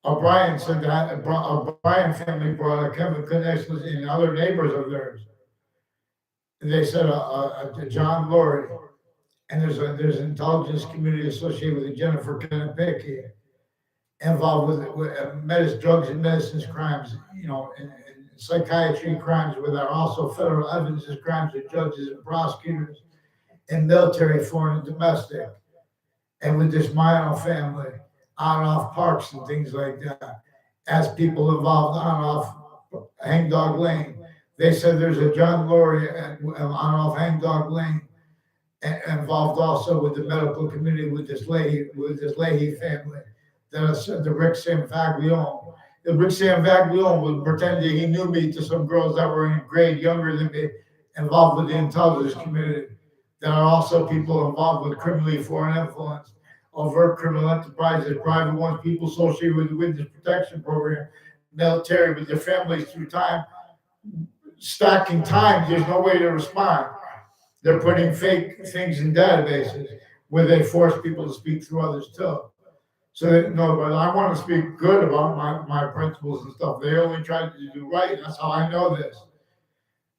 O'Brien said that O'Brien family brought chemical connections in other neighbors of theirs. And they said John Laurie, and there's an intelligence community associated with Jennifer Kennepicky involved with drugs and medicines crimes, and psychiatry crimes, where there are also federal evidence crimes with judges and prosecutors, and military, foreign, and domestic, and with this Mino family, on and off parks and things like that, as people involved on and off Hangdog Lane. They said there's a John Laurie on and off Hangdog Lane, involved also with the medical community with this Leahy family. That said, the Rick Sanfaglione. The Rick Sanfaglione would pretend that he knew me to some girls that were in a grade younger than me, involved with the intelligence community. There are also people involved with criminally foreign influence, overt criminal enterprises, private ones, people associated with the Witness Protection Program, military with their families through time, stacking time. There's no way to respond. They're putting fake things in databases where they force people to speak through others too. So but I want to speak good about my principles and stuff. They only try to do right. That's how I know this.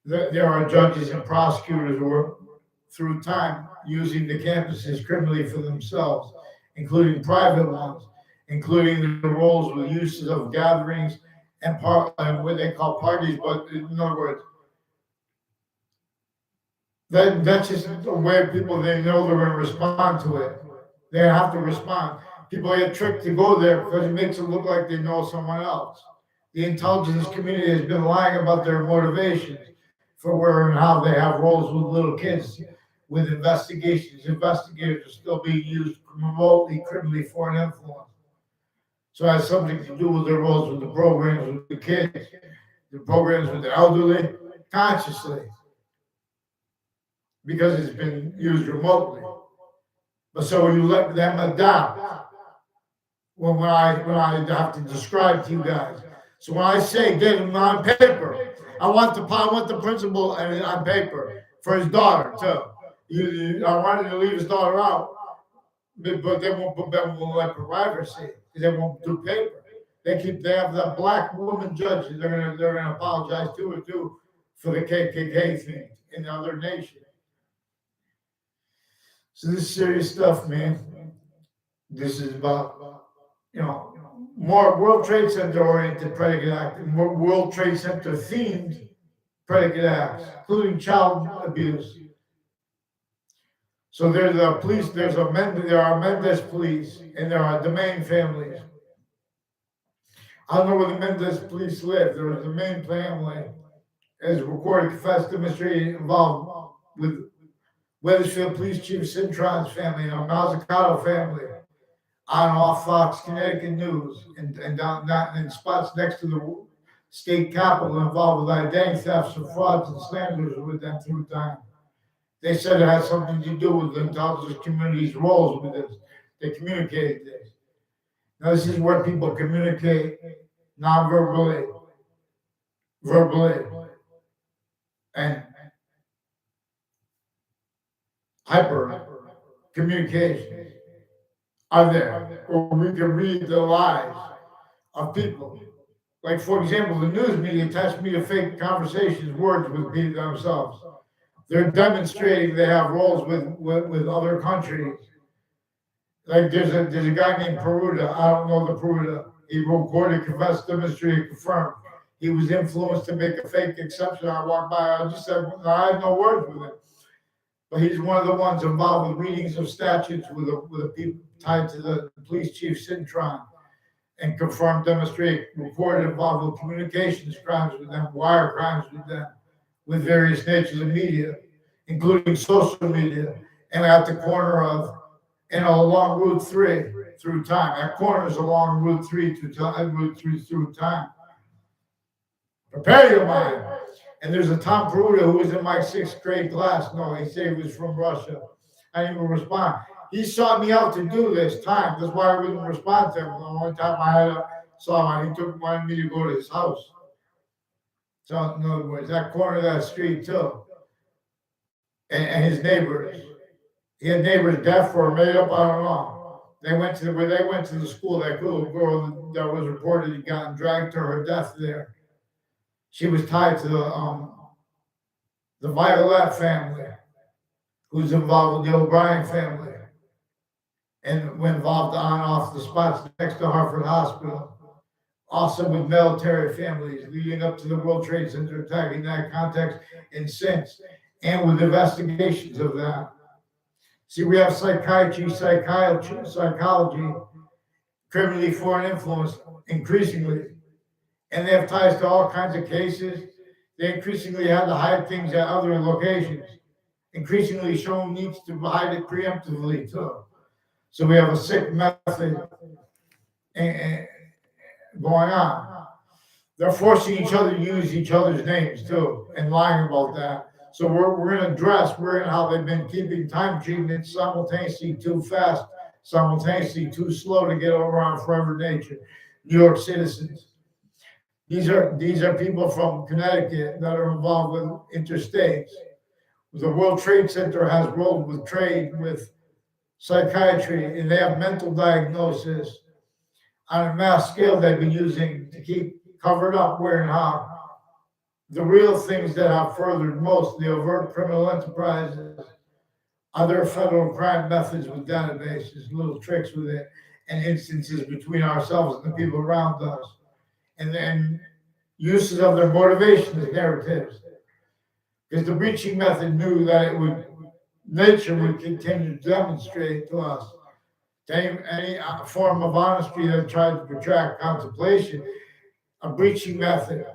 There are judges and prosecutors who are, through time, using the campuses criminally for themselves, including private ones, including the roles with uses of gatherings and what they call parties. But in other words, that's just a way people, they know they're going to respond to it. They have to respond. People get tricked to go there because it makes it look like they know someone else. The intelligence community has been lying about their motivations for where and how they have roles with little kids, with investigations. Investigators are still being used remotely, criminally foreign influence. So it has something to do with their roles with the programs with the kids, the programs with the elderly, consciously, because it's been used remotely. But so when you let them adapt, when I have to describe to you guys. So when I say get him on paper, I want the principal on paper for his daughter too. I wanted to leave his daughter out, but they won't let privacy. They won't do paper. They have the black woman judge. They're gonna apologize to her too for the KKK thing in the other nation. So this is serious stuff, man. This is about, more World Trade Center oriented predicate acts, more World Trade Center themed predicate acts, including child abuse. So there's a police, there are Mendez police, and there are Domain families. I don't know where the Mendez police live. There was the main family, as recorded, confessed, demonstrated, involved with Weathersfield Police Chief Cintron's family, and a Mazzucato family, on and off Fox, Connecticut News, and down in spots next to the state capitol, involved with identity thefts and frauds and slanders with them through time. They said it had something to do with the intelligence community's roles with this. They communicated this. Now this is where people communicate non-verbally, verbally, and hyper communication are there, or we can read the lives of people. Like, for example, the news media attached me to fake conversations, words with people themselves. They're demonstrating they have roles with other countries. Like there's a guy named Peruta. I don't know the Peruta. He recorded, confessed, demonstrated, confirmed. He was influenced to make a fake exception. I walked by. I just said I had no words with him. But he's one of the ones involved with readings of statutes with the people tied to the police chief Cintron, and confirmed, demonstrate, reported involved with communications crimes with them, wire crimes with them, with various natures of media, including social media, and at the corner of, along Route 3 through time. That corner is along Route 3 through time. Prepare your mind. And there's a Tom Peruta who was in my 6th grade class. No, he said he was from Russia. I didn't even respond. He sought me out to do this time. That's why I wouldn't respond to him. The only time I saw him, he wanted me to go to his house. So in other words, that corner of that street too. And his neighbors. He had neighbors deaf or made up, I don't know. where they went to the school, that little girl that was reported had gotten dragged to her death there. She was tied to the Violet family, who's involved with the O'Brien family, and were involved on and off the spots next to Hartford Hospital. Also with military families leading up to the World Trade Center attack in that context and since, and with investigations of that. See, we have psychiatry, psychology, criminally foreign influence increasingly, and they have ties to all kinds of cases. They increasingly have to hide things at other locations. Increasingly, shown needs to hide it preemptively too. So we have a sick method going on. They're forcing each other to use each other's names too and lying about that. So we're going to address how they've been keeping time treatments simultaneously too fast, simultaneously too slow to get over on Forever Nature. New York citizens. These are people from Connecticut that are involved with interstates. The World Trade Center has rolled with trade, with psychiatry, and they have mental diagnosis on a mass scale they've been using to keep covered up where and how. The real things that have furthered most the overt criminal enterprises, other federal crime methods with databases, little tricks with it, and instances between ourselves and the people around us. And then uses of their motivations, narratives. Because the breaching method knew that nature would continue to demonstrate to us any form of honesty that tried to protract contemplation. A breaching method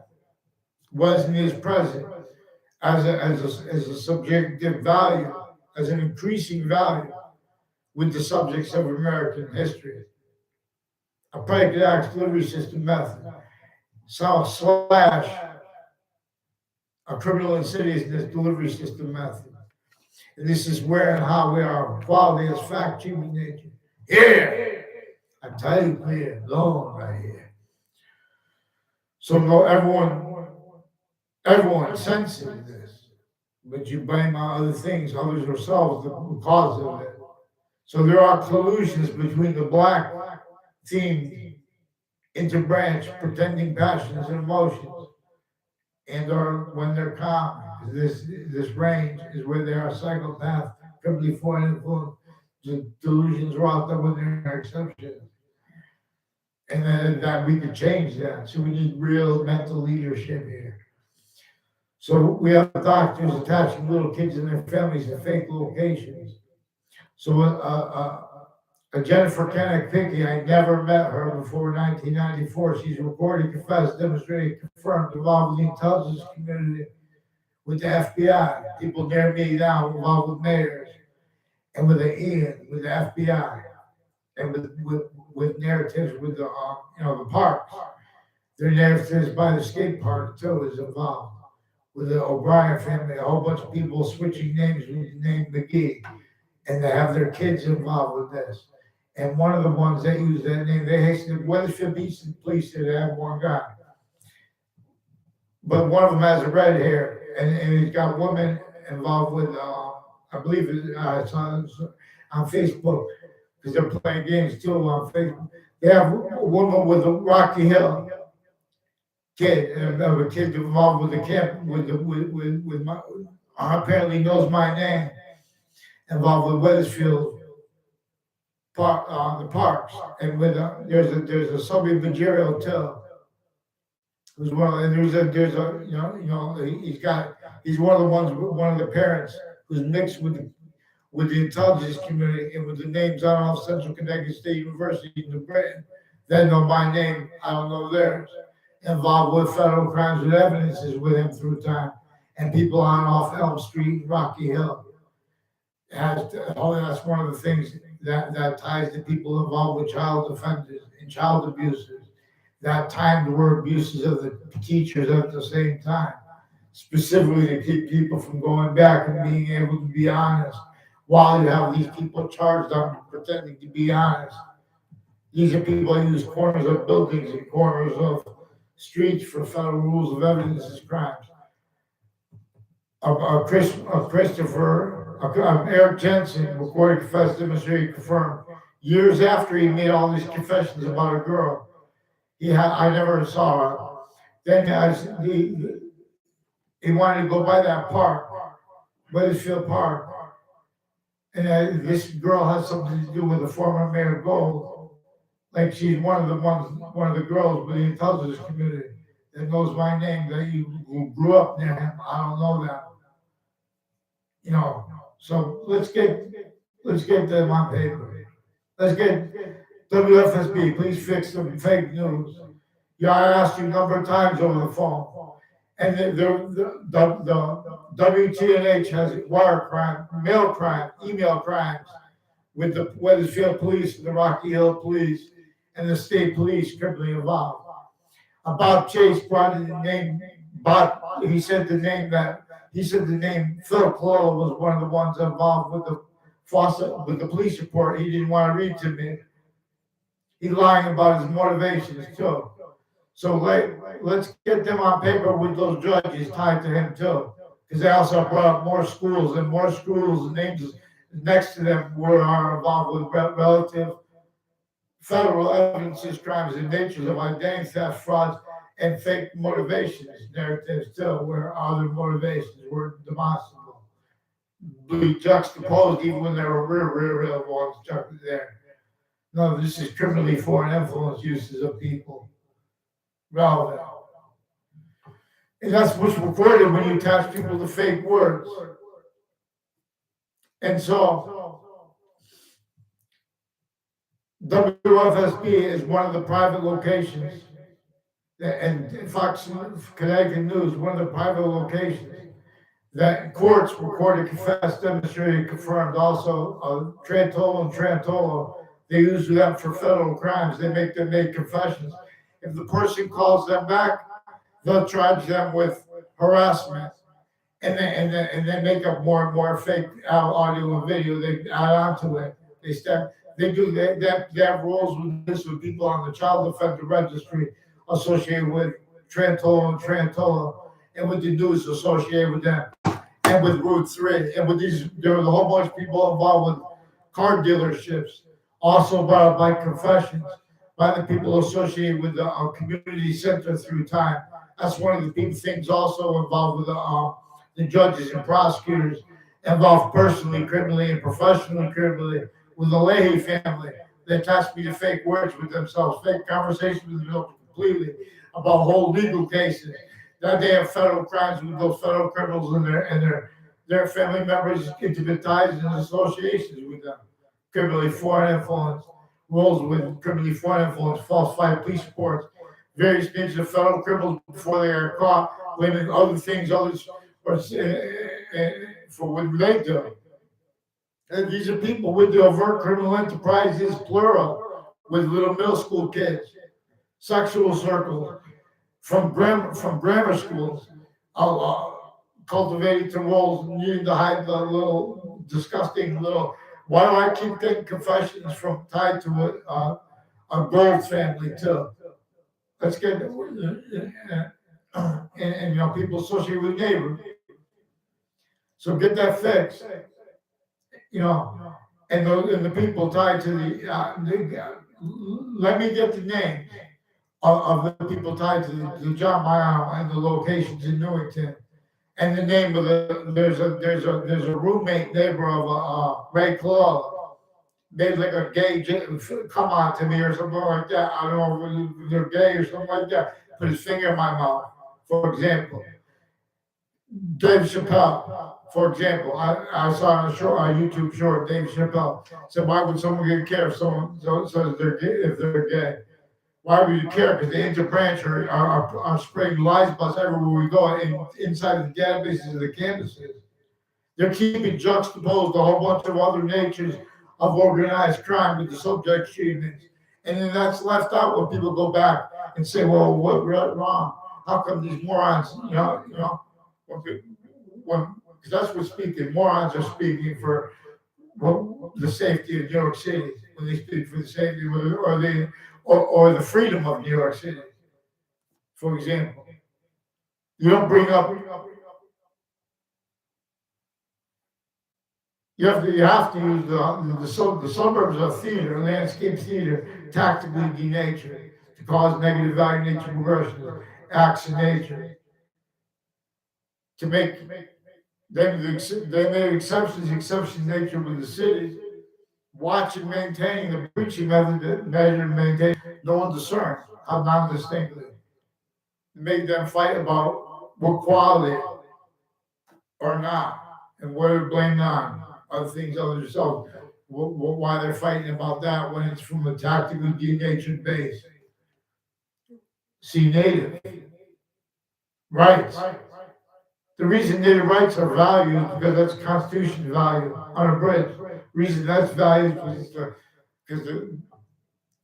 was and is present as a subjective value, as an increasing value with the subjects of American history. A predicate acts delivery system method. So slash a criminal insidiousness delivery system method. And this is where and how we are quality as fact, human nature. Here, I tell you clear, alone right here. So no, everyone senses this, but you blame on other things, others yourselves, the cause of it. So there are collusions between the black themed interbranch pretending passions and emotions, and or when they're calm. This range is where they are psychopath, criminally foreign influence, delusions are out there when they're exceptions. And then that we could change that. So we need real mental leadership here. So we have doctors attaching little kids and their families to fake locations. So Jennifer Kenneth Pickey, I never met her before 1994. She's recorded, confessed, demonstrated, confirmed, involved with the intelligence community, with the FBI. People near me now involved with mayors, and with the Ian, with the FBI, and with narratives with the the parks. Their narratives by the skate park too is involved. With the O'Brien family, a whole bunch of people switching names with the name McGee, and they have their kids involved with this. And one of the ones that use that name, they hasten to Weathersfield Beach Police, they have one guy. But one of them has a red hair, and he's got women involved with, I believe it's on Facebook, because they're playing games too on Facebook. They have a woman with a Rocky Hill kid, and a kid involved with the camp, with my, apparently knows my name, involved with Weathersfield. The parks, and with there's a Soviet Bajero too, who's one, and he's one of the ones, one of the parents who's mixed with the intelligence community and with the names on off Central Connecticut State University in New Britain. They know my name, I don't know theirs. Involved with federal crimes with evidences with him through time, and people on off Elm Street, Rocky Hill. That's one of the things that ties to people involved with child offenders and child abusers. That time were abuses of the teachers at the same time, specifically to keep people from going back and being able to be honest, while you have these people charged on pretending to be honest. These are people who use corners of buildings and corners of streets for federal rules of evidence as crimes. Eric Jensen, recorded, confessed, demonstrated, confirmed, Years after he made all these confessions about a girl, I never saw her. Then he wanted to go by that park, Weathersfield Park, and this girl has something to do with the former mayor Gold. Like she's one of the girls within the intelligence community that knows my name, that you who grew up near him. I don't know that, you know. So let's get them on paper. Let's get WFSB. Please fix the fake news. Yeah, I asked you a number of times over the phone, and the WTNH has wire crime, mail crime, email crimes with the Weathersfield Police, the Rocky Hill Police, and the state police criminally involved. Bob Chase brought in the name Bob. He said the name Phil Clow was one of the ones involved with the faucet with the police report. He didn't want to read to me. He's lying about his motivations too. So let's get them on paper with those judges tied to him too, because they also brought up more schools and names next to them are involved with relative federal evidences, crimes, and natures of identity theft, frauds, and fake motivations narratives too, where other motivations were demonstrable, be juxtaposed even when there were real ones juxtaposed there. No, this is criminally foreign influence uses of people. Relevant. And that's what's recorded when you attach people to fake words. And so WFSB is one of the private locations, and Fox Connecticut News, one of the private locations that courts recorded, confessed, demonstrated, confirmed. Also, Trantolo and Trantolo, they use them for federal crimes. They make confessions. If the person calls them back, they'll charge them with harassment, and then make up more and more fake audio and video. They add on to it. They have roles with this with people on the child offender registry associated with Trantolo and Trantolo, and with the news associated with them, and with Route 3, and with these. There was a whole bunch of people involved with car dealerships, also by confessions by the people associated with the community center through time. That's one of the big things also involved with the judges and prosecutors involved personally, criminally, and professionally, criminally with the Leahy family. They attach me to fake words with themselves, fake conversations with themselves completely about whole legal cases. That they have federal crimes with those federal criminals and their family members, intimate ties and associations with them. Criminally foreign influence, roles with criminally foreign influence, falsified police reports, various names of federal criminals before they are caught, blaming other things, others for what they do. And these are people with the overt criminal enterprises, plural, with little middle school kids, sexual circles, from grammar schools, cultivating to roles, needing to hide the little disgusting little. Why do I keep getting confessions from tied to a Gold family too? Let's get and people associated with neighbors. So get that fixed. And the people tied to let me get the names of the people tied to the John Mayer and the locations in Newington, and the name of there's a roommate neighbor of Ray Claw. They like a gay come on to me or something like that. I don't know if they're gay or something like that. Put his finger in my mouth, for example. Dave Chappelle, for example, I saw on a YouTube short, Dave Chappelle said, "Why would someone care if someone says they're gay if they're gay? Why would you care? Because the interbranch are spraying lies about us everywhere we go inside the databases of the campuses. They're keeping juxtaposed a whole bunch of other natures of organized crime with the subject treatments, and then that's left out when people go back and say, well, what wrong? How come these morons, because that's what's speaking. Morons are speaking for the safety of New York City when they speak for the safety or the freedom of New York City. For example, you don't bring up You have to use the suburbs of theater, landscape theater, tactically denatured to cause negative value nature progressions, acts in nature, to make they made exceptions nature with the cities, watch and maintaining the preaching method measure and maintain, no one discerned how non-distinctly. Made them fight about what quality or not, and what are blamed on, other things other themselves. Why they're fighting about that when it's from a tactically denatured base. See, native rights. The reason native rights are valued is because that's Constitution value unabridged. Reason that's valued is because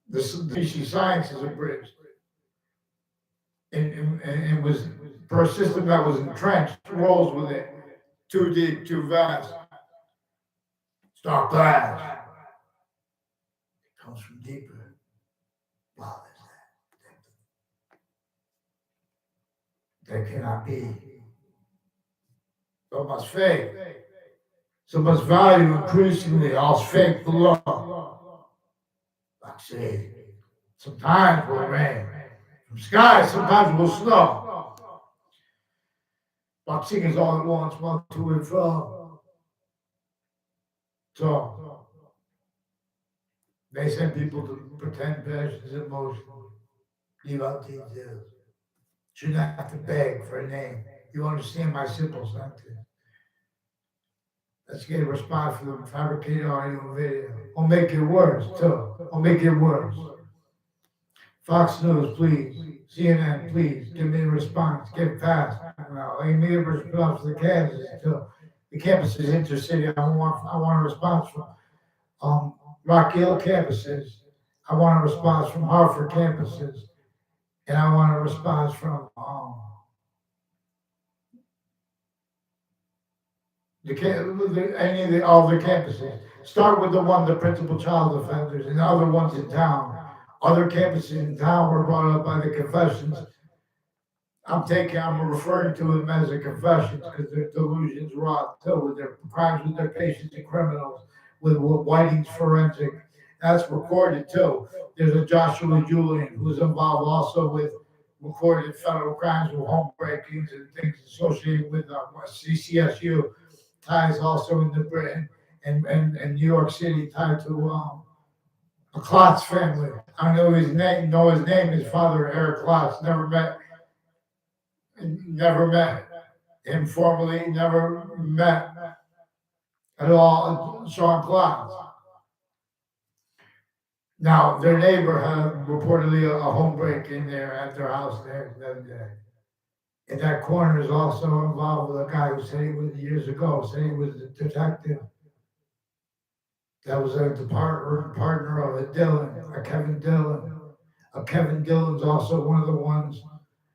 the species science is abridged. And was for a system that was entrenched, rolls with it, too deep, too vast. Dark glass. It comes from deeper. Wow, that cannot be. So much fake. So much value increasingly, all's fake below. Like say, sometimes will rain. From sky, sometimes will snow. Like singers all at once, one to and fro. So they send people to pretend passions and emotions. Leave out details. Shouldn't have to beg for a name. You understand my simple sentence. Let's get a response from the fabricated audio and video. I'll make it worse, too. I'll make it worse. Fox News, please. CNN, please. Give me a response. Get fast. Now, give me a response to the campuses, too. The campuses intercity. I want a response from Rock Hill campuses. I want a response from Hartford campuses. And I want a response from all the campuses. Start with the principal child offenders and the other ones in town. Other campuses in town were brought up by the confessions. I'm referring to them as a confessions because their delusions rot too, with their crimes with their patients and criminals, with Whiting's forensic. That's recorded too. There's a Joshua Julian who's involved also with recorded federal crimes with home breakings and things associated with CCSU. Ties also in the Britain and New York City tied to a Klotz family. I know his name. His father, Eric Klotz. Never met him formally. Never met at all Sean Klotz. Now their neighbor had reportedly a home break in there at their house there the other day. And that coroner is also involved with a guy who said he was years ago, said he was a detective. That was a partner of a Kevin Dillon. Kevin Dillon's also one of the ones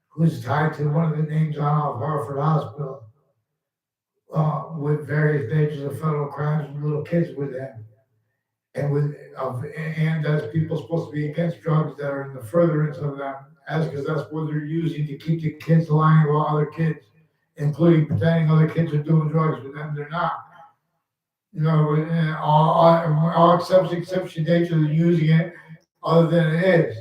who's tied to one of the names on Hartford Hospital with various natures of federal crimes and little kids with him. And as people supposed to be against drugs that are in the furtherance of them, because that's what they're using to keep the kids lying about other kids, including pretending other kids are doing drugs with them, they're not. You know, all exception nature they're using it other than it is.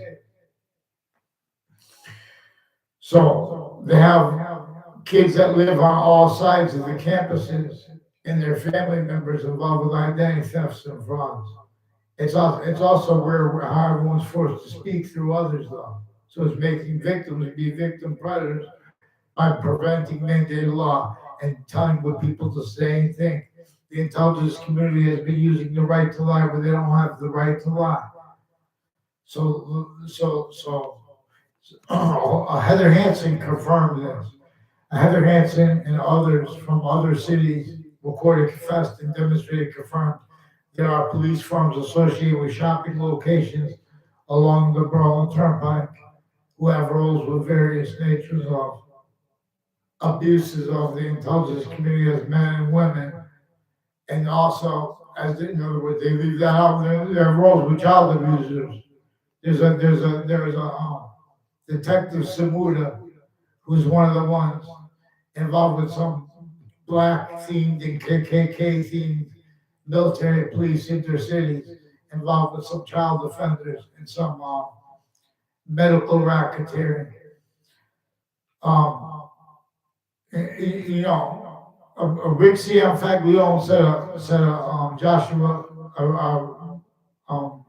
So they have kids that live on all sides of the campuses and their family members involved with identity thefts and frauds. It's also where how everyone's forced to speak through others, though. So it's making victims be victim predators by preventing mandated law and telling what people to say and think. The intelligence community has been using the right to lie where they don't have the right to lie. So Heather Hansen confirmed this. Heather Hansen and others from other cities recorded, confessed, and demonstrated, confirmed there are police firms associated with shopping locations along the Berlin Turnpike who have roles with various natures of abuses of the intelligence community as men and women, and also, in other words, they leave that out. Their roles with child abusers. There's a Detective Samuda, who's one of the ones involved with some black themed and KKK themed military, police, intercities, involved with some child offenders and some medical racketeering. Um, you know, a big CM Faglione said Joshua,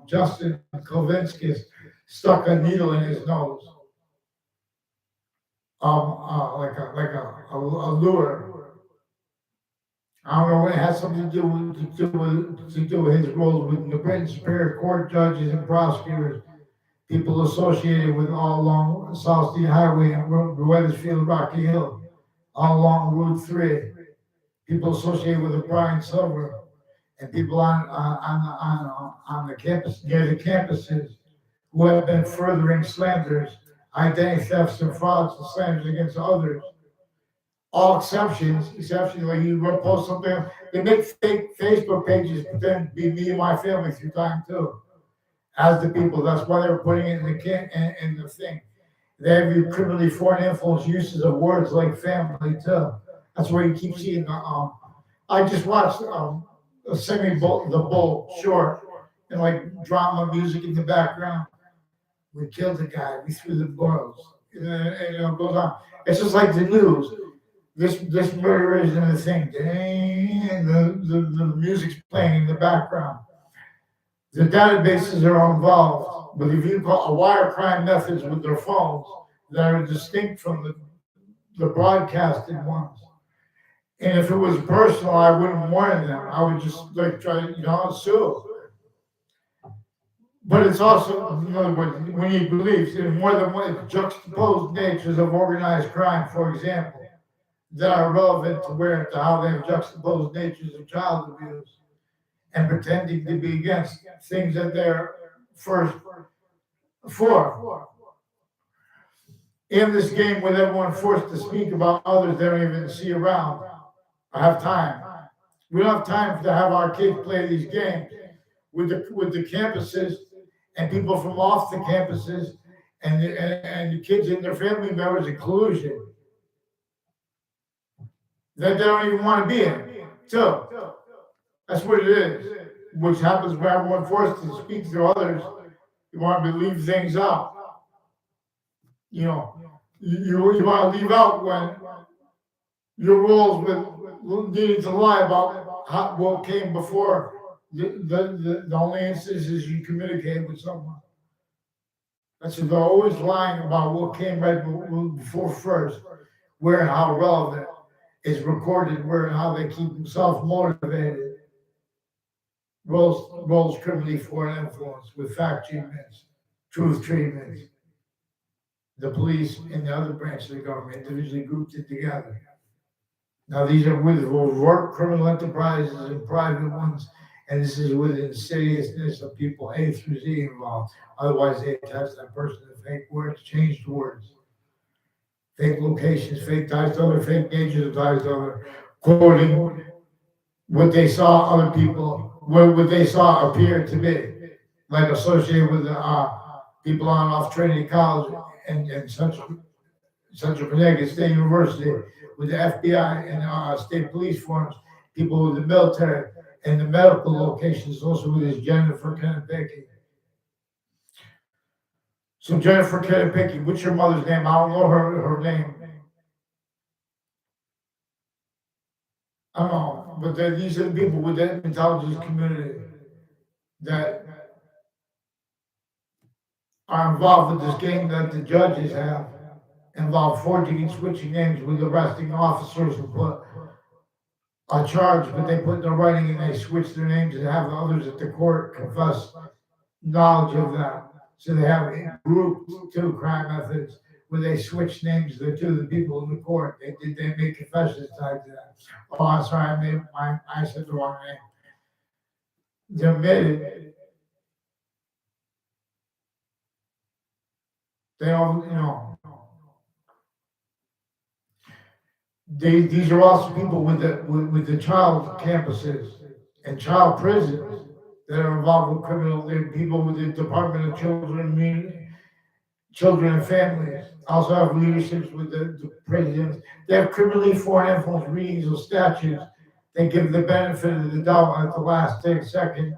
Justin Kovinskis stuck a needle in his nose, like a lure. I don't know. It has something to do with his roles with the Britain Superior Court judges and prosecutors, people associated with all along South State Highway and Weathersfield, Rocky Hill, all along Route 3, people associated with the Brian Silver, and people on the campus near the campuses who have been furthering slanders, identity thefts and frauds and slanders against others. All exceptions like you post something, they make fake Facebook pages pretend to be me and my family through time too. As the people, that's why they're putting it in the thing. They have you criminally foreign influence uses of words like family too. That's where you keep seeing. I just watched a the bull short and like drama music in the background. We killed a guy. We threw the boils. And it goes on. It's just like the news. This murder is in the thing. And the music's playing in the background. The databases are involved, but if you call a wire crime methods with their phones that are distinct from the broadcasted ones. And if it was personal, I wouldn't warn them. I would just like try to, sue. But it's also, in other words, when you believe in more than one juxtaposed natures of organized crime, for example, that are relevant to how they have juxtaposed natures of child abuse and pretending to be against things that they're first for. In this game with everyone forced to speak about others they don't even see around, I have time. We don't have time to have our kids play these games with the campuses and people from off the campuses and the kids and their family members in collusion that they don't even want to be in. So that's what it is, which happens when everyone forced to speak to others. You want to leave things out. You want to leave out when your roles with needing to lie about what came before the only instances you communicate with someone. That's they're always lying about what came right before first, where and how relevant is recorded, where and how they keep themselves motivated. Roles criminally foreign influence with fact treatments, truth treatments. The police and the other branches of the government individually grouped it together. Now these are with overt criminal enterprises and private ones, and this is with the insidiousness of people A through Z involved. Otherwise, they attach that person to fake words, changed words, fake locations, fake ties to other, fake natures of ties to other, quoting what they saw other people, what they saw appear to be, like associated with people on off Trinity College and Central Connecticut State University, with the FBI and state police forms, people with the military and the medical locations, also with this Jennifer Kennepicky. So Jennifer Kennepicky, what's your mother's name? I don't know her name. I don't know, but these are the people with the intelligence community that are involved with this game that the judges have involved forging and switching names with arresting officers who put a charge, but they put their writing and they switch their names and have the others at the court confess knowledge of that. So they have group two crime methods where they switch names to the people in the court. They make confessions tied to that. Oh, I'm sorry, I said the wrong name. They're admitted. They don't, these are also people with the child campuses and child prisons that are involved with criminal. They're people with the Department of Children and Families. Also have leaderships with the prisons. They have criminally foreign influence readings of statutes they give the benefit of the doubt at the last second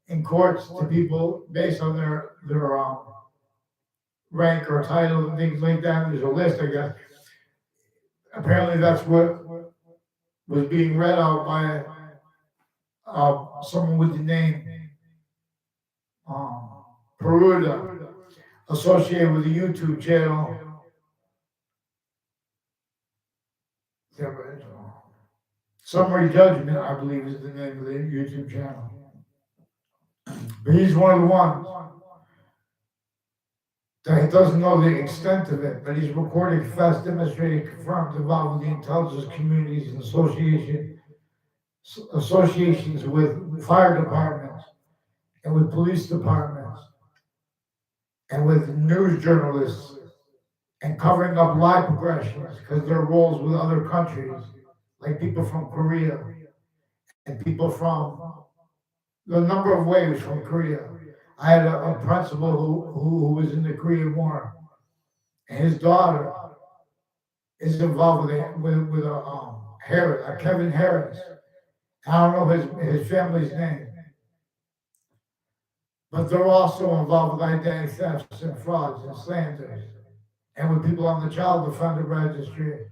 in courts to people based on their rank or title and things like that. There's a list, I guess. Apparently, that's what was being read out by someone with the name um, Peruda, associated with the YouTube channel. Summary Judgment, I believe, is the name of the YouTube channel. But he's one of the ones that he doesn't know the extent of it, but he's recorded, confessed, demonstrated, confirmed, involved with the intelligence communities and associations with fire departments and with police departments and with news journalists and covering up lie progressions because there are roles with other countries, like people from Korea and people from the number of waves from Korea. I had a principal who was in the Korean War, and his daughter is involved with a Kevin Harris. I don't know his family's name, but they're also involved with identity thefts and frauds and slanders, and with people on the child defender registry,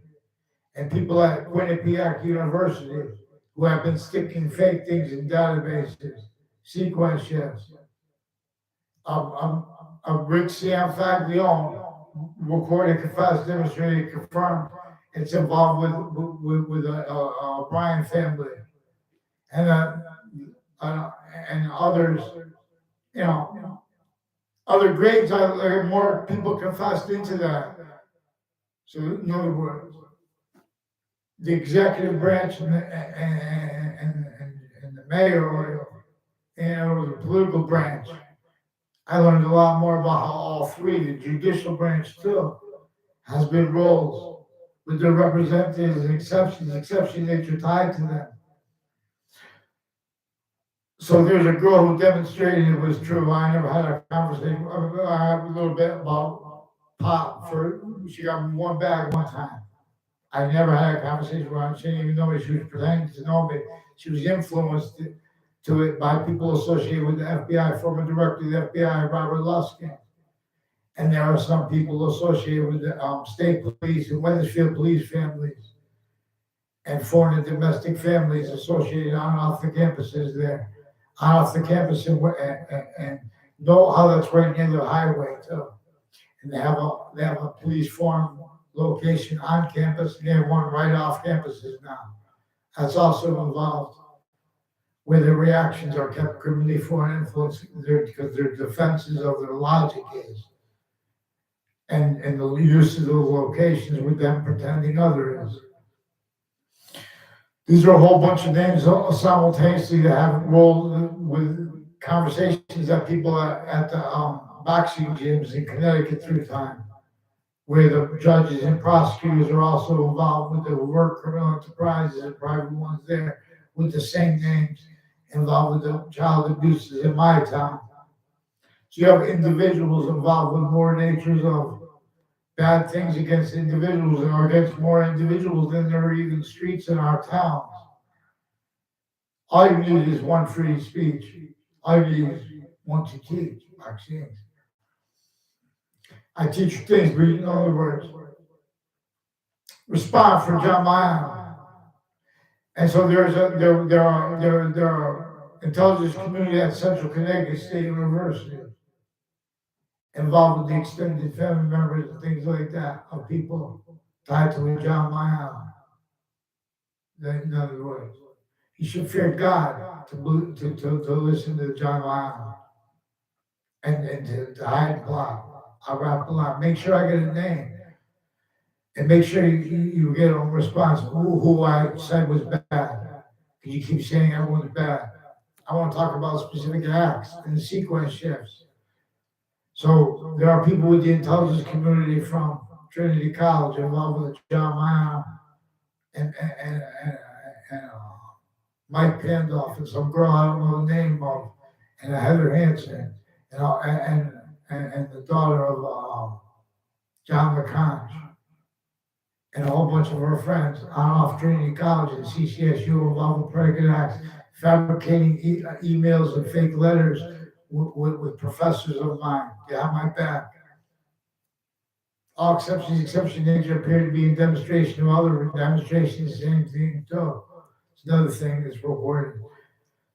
and people at Quinnipiac University who have been sticking fake things in databases, sequence shifts. Rick Sam Faglione recorded, confessed, demonstrated, confirmed it's involved with a Bryan family and others, other grades. More people confessed into that. So in other words, the executive branch and the mayor or the political branch. I learned a lot more about how all three, the judicial branch too, has been roles with their representatives and exceptions that are tied to them. So there's a girl who demonstrated it was true. I never had a conversation. I had a little bit about pot she got one bag one time. I never had a conversation with her. She didn't even know me. She was pretending to know me. She was influenced to it by people associated with the FBI, former director of the FBI, Robert Luskin. And there are some people associated with the state police and Wethersfield police families and foreign and domestic families associated on and off the campuses there, on off the campus and know how that's right near the highway too. And they have a police foreign location on campus, and they have one right off campuses now. That's also involved where their reactions are kept criminally foreign influence because their defenses of their logic is. And the use of those locations with them pretending other is. These are a whole bunch of names simultaneously that have rolled with conversations that people at the boxing gyms in Connecticut through time, where the judges and prosecutors are also involved with the work criminal enterprises and private ones there with the same names involved with the child abuses in my town. So you have individuals involved with more natures of bad things against individuals and against more individuals than there are even streets in our towns. All you need is one free speech. All you need is one to teach vaccines. I teach things, but in other words, respond for John Mayer. And so there are intelligence community at Central Connecticut State University involved with the extended family members and things like that of people tied to John Mayer. In other words, you should fear God to listen to John Mayer and to hide and block. I'll wrap a lot. Make sure I get a name. And make sure you get a response who I said was bad. Because you keep saying everyone's bad. I want to talk about specific acts and the sequence shifts. So there are people with the intelligence community from Trinity College involved with John Mayer and Mike Pandolf and some girl I don't know the name of, and Heather Hansen and the daughter of John McConch. and a whole bunch of her friends on off Trinity College and CCSU involved with predicate acts, fabricating emails and fake letters with professors of mine. They have my back. All exception nature appear to be in demonstration of other demonstrations, same thing too. It's another thing that's reported.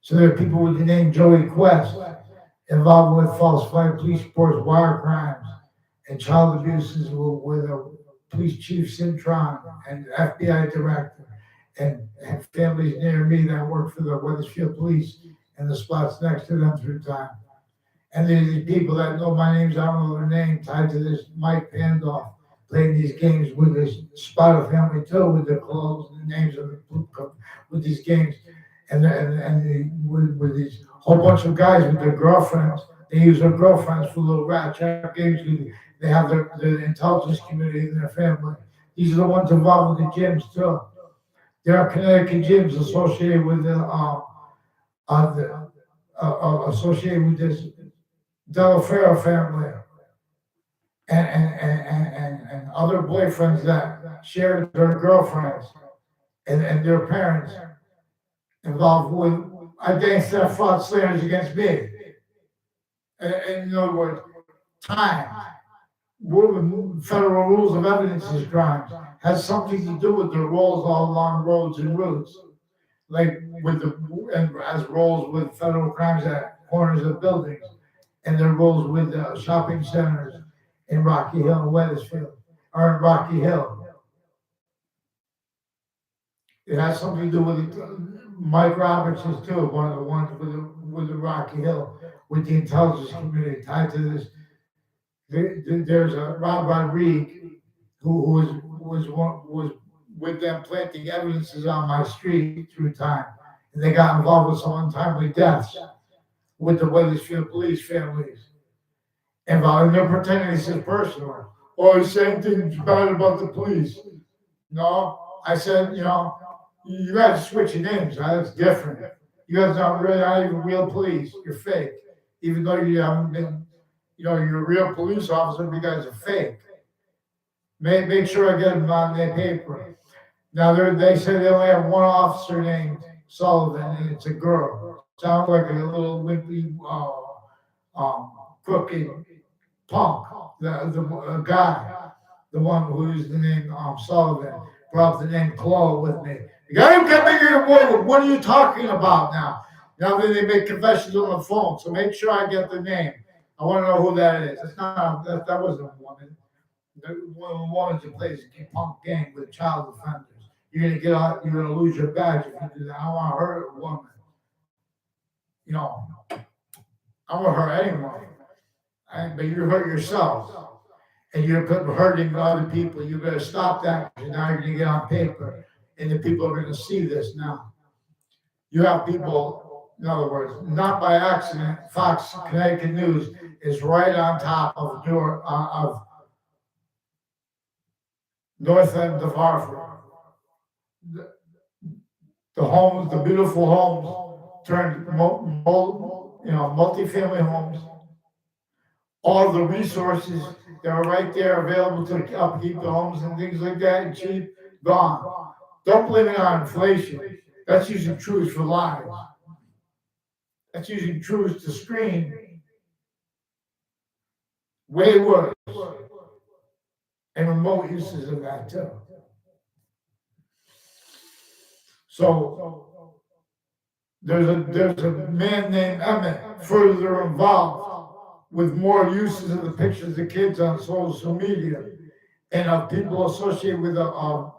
So there are people with the name Joey Quest involved with falsified police reports, wire crimes, and child abuses with a police chief Cintron and FBI director, and families near me that work for the Weathersfield Police and the spots next to them through time. And there's these people that know my names, I don't know their name, tied to this Mike Pandoff, playing these games with this Spotter family too, with their clothes and the names of the with these games. With these whole bunch of guys with their girlfriends. They use their girlfriends for little rat trap games. They have their intelligence community in their family. These are the ones involved with the gyms too. There are Connecticut gyms associated with associated with this Delaferro family and other boyfriends that share their girlfriends and their parents involved with identity theft, fraud, slanders against me. In other words, time, federal rules of evidences crimes has something to do with their roles all along roads and routes, like and as roles with federal crimes at corners of buildings, and their roles with shopping centers in Rocky Hill and Weathersfield, or in Rocky Hill. It has something to do with Mike Roberts is too, one of the ones with the Rocky Hill, with the intelligence community tied to this. There's a Rob Rodriguez who was with them planting evidences on my street through time, and they got involved with some untimely deaths with the Weathersfield police families involved. And they're pretending this is personal. Or he's saying things bad about the police. No, I said, you guys are switching names. That's different. You guys aren't really not even real police. You're fake. Even though you haven't been, you're a real police officer, but you guys are fake. Make sure I get them on their paper. Now they say they only have one officer named Sullivan, and it's a girl. Sounds like a little wimpy, crooked punk. The guy, the one who used the name Sullivan, brought the name Chloe with me. The guy who kept making a word, what are you talking about now? Now they make confessions on the phone, so make sure I get the name. I want to know who that is. That wasn't a woman. The woman who plays a punk game with child offenders. You're gonna get out. You're gonna lose your badge if you do that. I don't want to hurt a woman. I don't want to hurt anyone. But you hurt yourself, and you're hurting other people. You better stop that. Because now you're gonna get on paper, and the people are gonna see this now. You have people, in other words, not by accident. Fox Connecticut News is right on top of North End of Hartford. The homes, the beautiful homes, turned multi-family homes. All the resources that are right there available to upkeep the homes and things like that, and cheap, gone. Don't blame it on inflation. That's using truths for lies. That's using truths to screen. Way worse. And remote uses of that too. So there's a man named Emmett further involved with more uses of the pictures of kids on social media and of people associated with a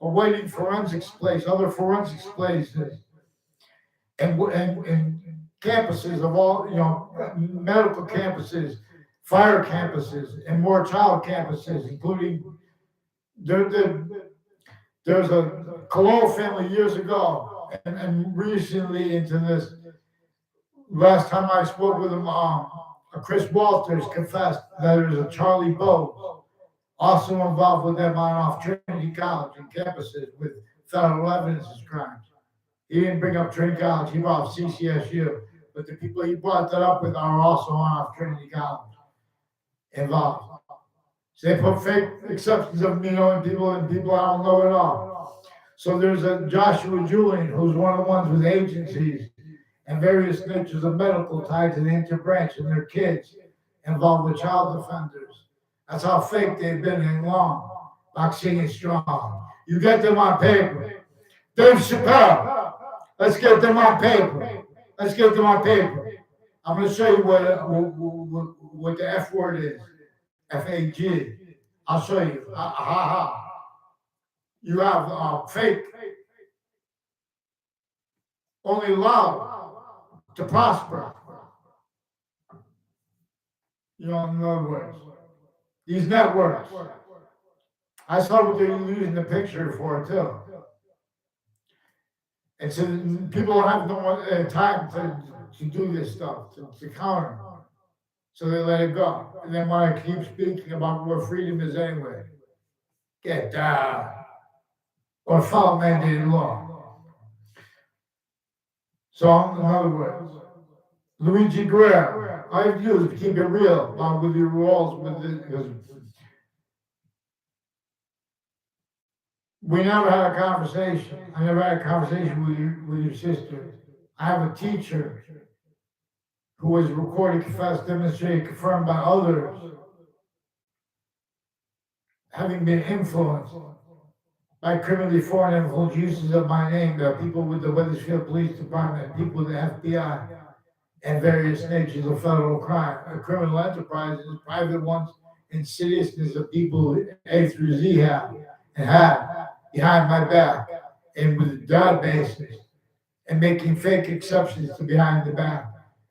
waiting forensics place, other forensics places, and campuses of all, medical campuses, fire campuses, and more child campuses, including there's a Cologne family years ago, and recently into this. Last time I spoke with him, Chris Walters confessed that there's a Charlie Bowes also involved with them on off Trinity College and campuses with federal evidences crimes. He didn't bring up Trinity College, he brought up CCSU, but the people he brought that up with are also on off Trinity College involved. So they put fake exceptions of me knowing people and people I don't know at all. So there's a Joshua Julian, who's one of the ones with agencies and various natures of medical tied to the interbranch and their kids involved with child offenders. That's how fake they've been in long. Boxing is strong. You get them on paper. Dave Chappelle, let's get them on paper. Let's get them on paper. I'm going to show you what the F word is. FAG. I'll show you. Ha ha ha. You have fake, only love to prosper. You know, in other words, these networks. I saw what they're using the picture for too. And so people don't have no time to do this stuff, to counter. So they let it go. And then when I keep speaking about what freedom is anyway, get down or follow mandated law. So in other words, Luigi Guerra, all you do is keep it real with your roles with this, because we never had a conversation. I never had a conversation with your sister. I have a teacher who was recorded, confessed, demonstrated, confirmed by others, having been influenced by criminally foreign influence uses of my name, the people with the Wethersfield Police Department, people with the FBI, and various natures of federal crime, criminal enterprises, private ones, insidiousness of people A through Z have and have behind my back, and with databases, and making fake exceptions to behind the back.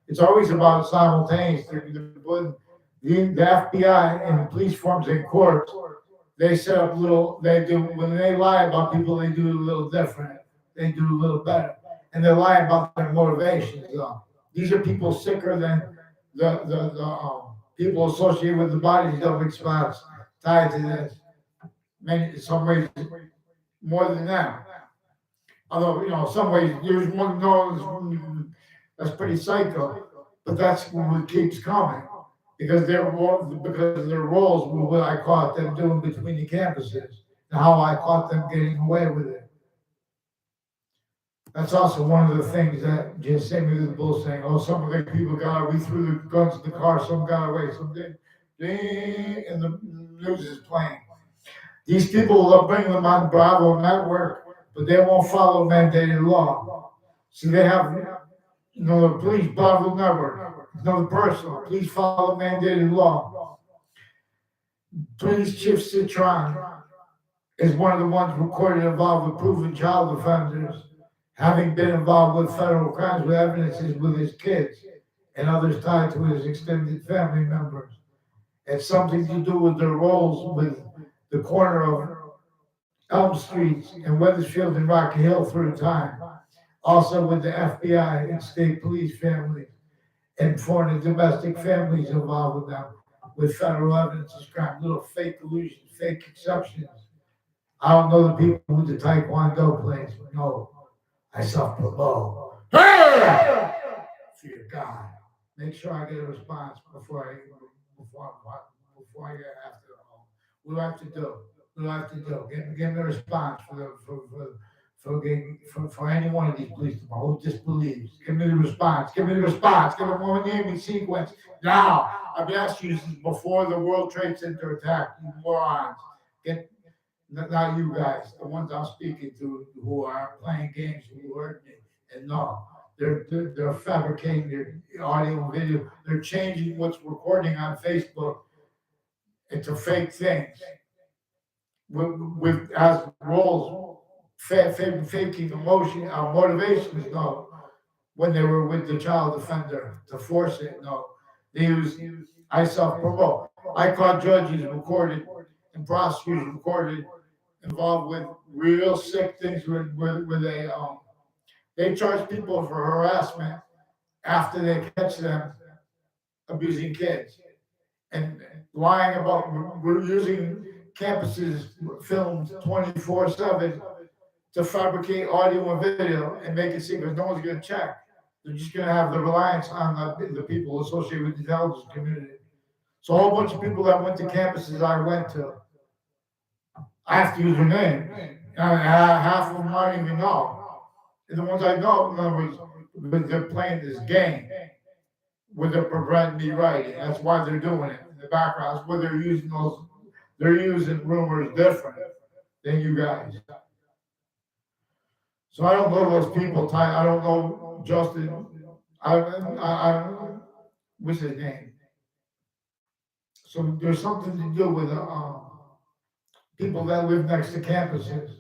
It's always about simultaneous. The FBI and the police forms and courts, they set up when they lie about people, they do it a little different. They do a little better. And they lie about their motivations, though. These are people sicker than the people associated with the bodies dumping spots tied to this. In some ways, more than that. Although, some ways, there's one that's pretty psycho, but that's what keeps coming. Because their roles were what I caught them doing between the campuses, and how I caught them getting away with it. That's also one of the things that just same with the bull saying, oh, some of the people we threw the guns in the car, some got away, some didn't. And the news is playing. These people will bring them on Bravo Network, but they won't follow mandated law. See, they have, the police Bravo Network, the personal, please follow mandated law. Police Chief Citron is one of the ones recorded involved with proven child offenders, having been involved with federal crimes with evidences with his kids and others tied to his extended family members. It's something to do with their roles with the corner of Elm Streets and Wethersfield and Rocky Hill through time. Also with the FBI and state police families and foreign and domestic families involved with them with federal evidence of crime, little fake illusions, fake exceptions. I don't know the people with the Taekwondo place. No, I self-promote. Hey! Fear God. Make sure I get a response before I get after them. What do I have to do? What do I have to do? Give me a response for any one of these police departments who disbelieves. Give me the response. Give me the response. Give me one naming sequence. Now, I've asked you this before the World Trade Center attack. You morons. Not you guys, the ones I'm speaking to who are playing games, who heard me. And no, they're fabricating their audio and video. They're changing what's recording on Facebook into fake things with as roles, faking emotion, motivations. No, when they were with the child offender to force it. No, they use I self-promote. I caught judges recorded and prosecutors recorded involved with real sick things where they charge people for harassment after they catch them abusing kids and lying about using campuses filmed 24/7 to fabricate audio and video and make it seem because no one's going to check. They're just going to have the reliance on the people associated with the intelligence community. So a whole bunch of people that went to campuses I went to, I have to use their names. And half of them I don't even know. And the ones I know, in other words, but they're playing this game where they're preventing me writing. That's why they're doing it in the background. That's where they're using rumors different than you guys. So I don't know those people. I don't know Justin. What's his name? So there's something to do with people that live next to campuses.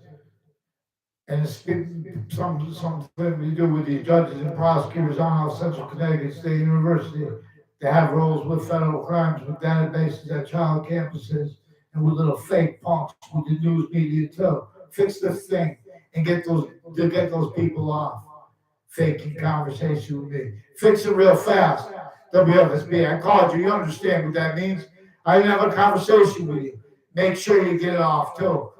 And it's something to do with the judges and prosecutors on how Central Connecticut State University. They have roles with federal crimes, with databases at child campuses, and with little fake punks with the news media too. Fix this thing and get those people off faking conversation with me. Fix it real fast. WFSB, I called you. You understand what that means? I didn't have a conversation with you. Make sure you get it off too.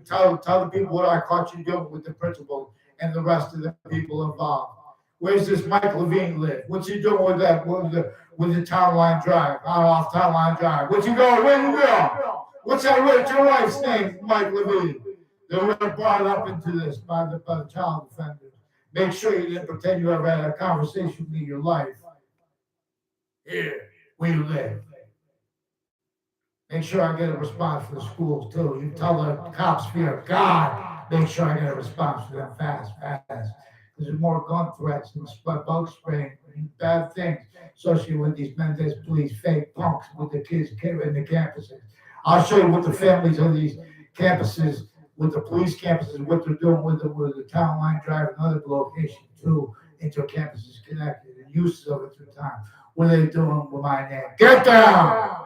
Tell the people what I caught you doing with the principal and the rest of the people involved. Where's this Mike Levine live? What's he doing with that with the Town Line Drive? Off Town Line Drive. What's he going? Where you go? What's your wife's name, Mike Levine? They were brought up into this by the child offenders. Make sure you didn't pretend you ever had a conversation with me in your life. Here, where you live. Make sure I get a response for the schools too. You tell the cops, fear God, make sure I get a response for them fast. Because there's more gun threats and bug spraying and bad things associated with these Mendes police fake punks with the kids in the campuses. I'll show you what the families of these campuses, with the police campuses, what they're doing with the Town Line Drive and other locations too, inter campuses connected and uses of it through time. What are they doing with my name? Get down!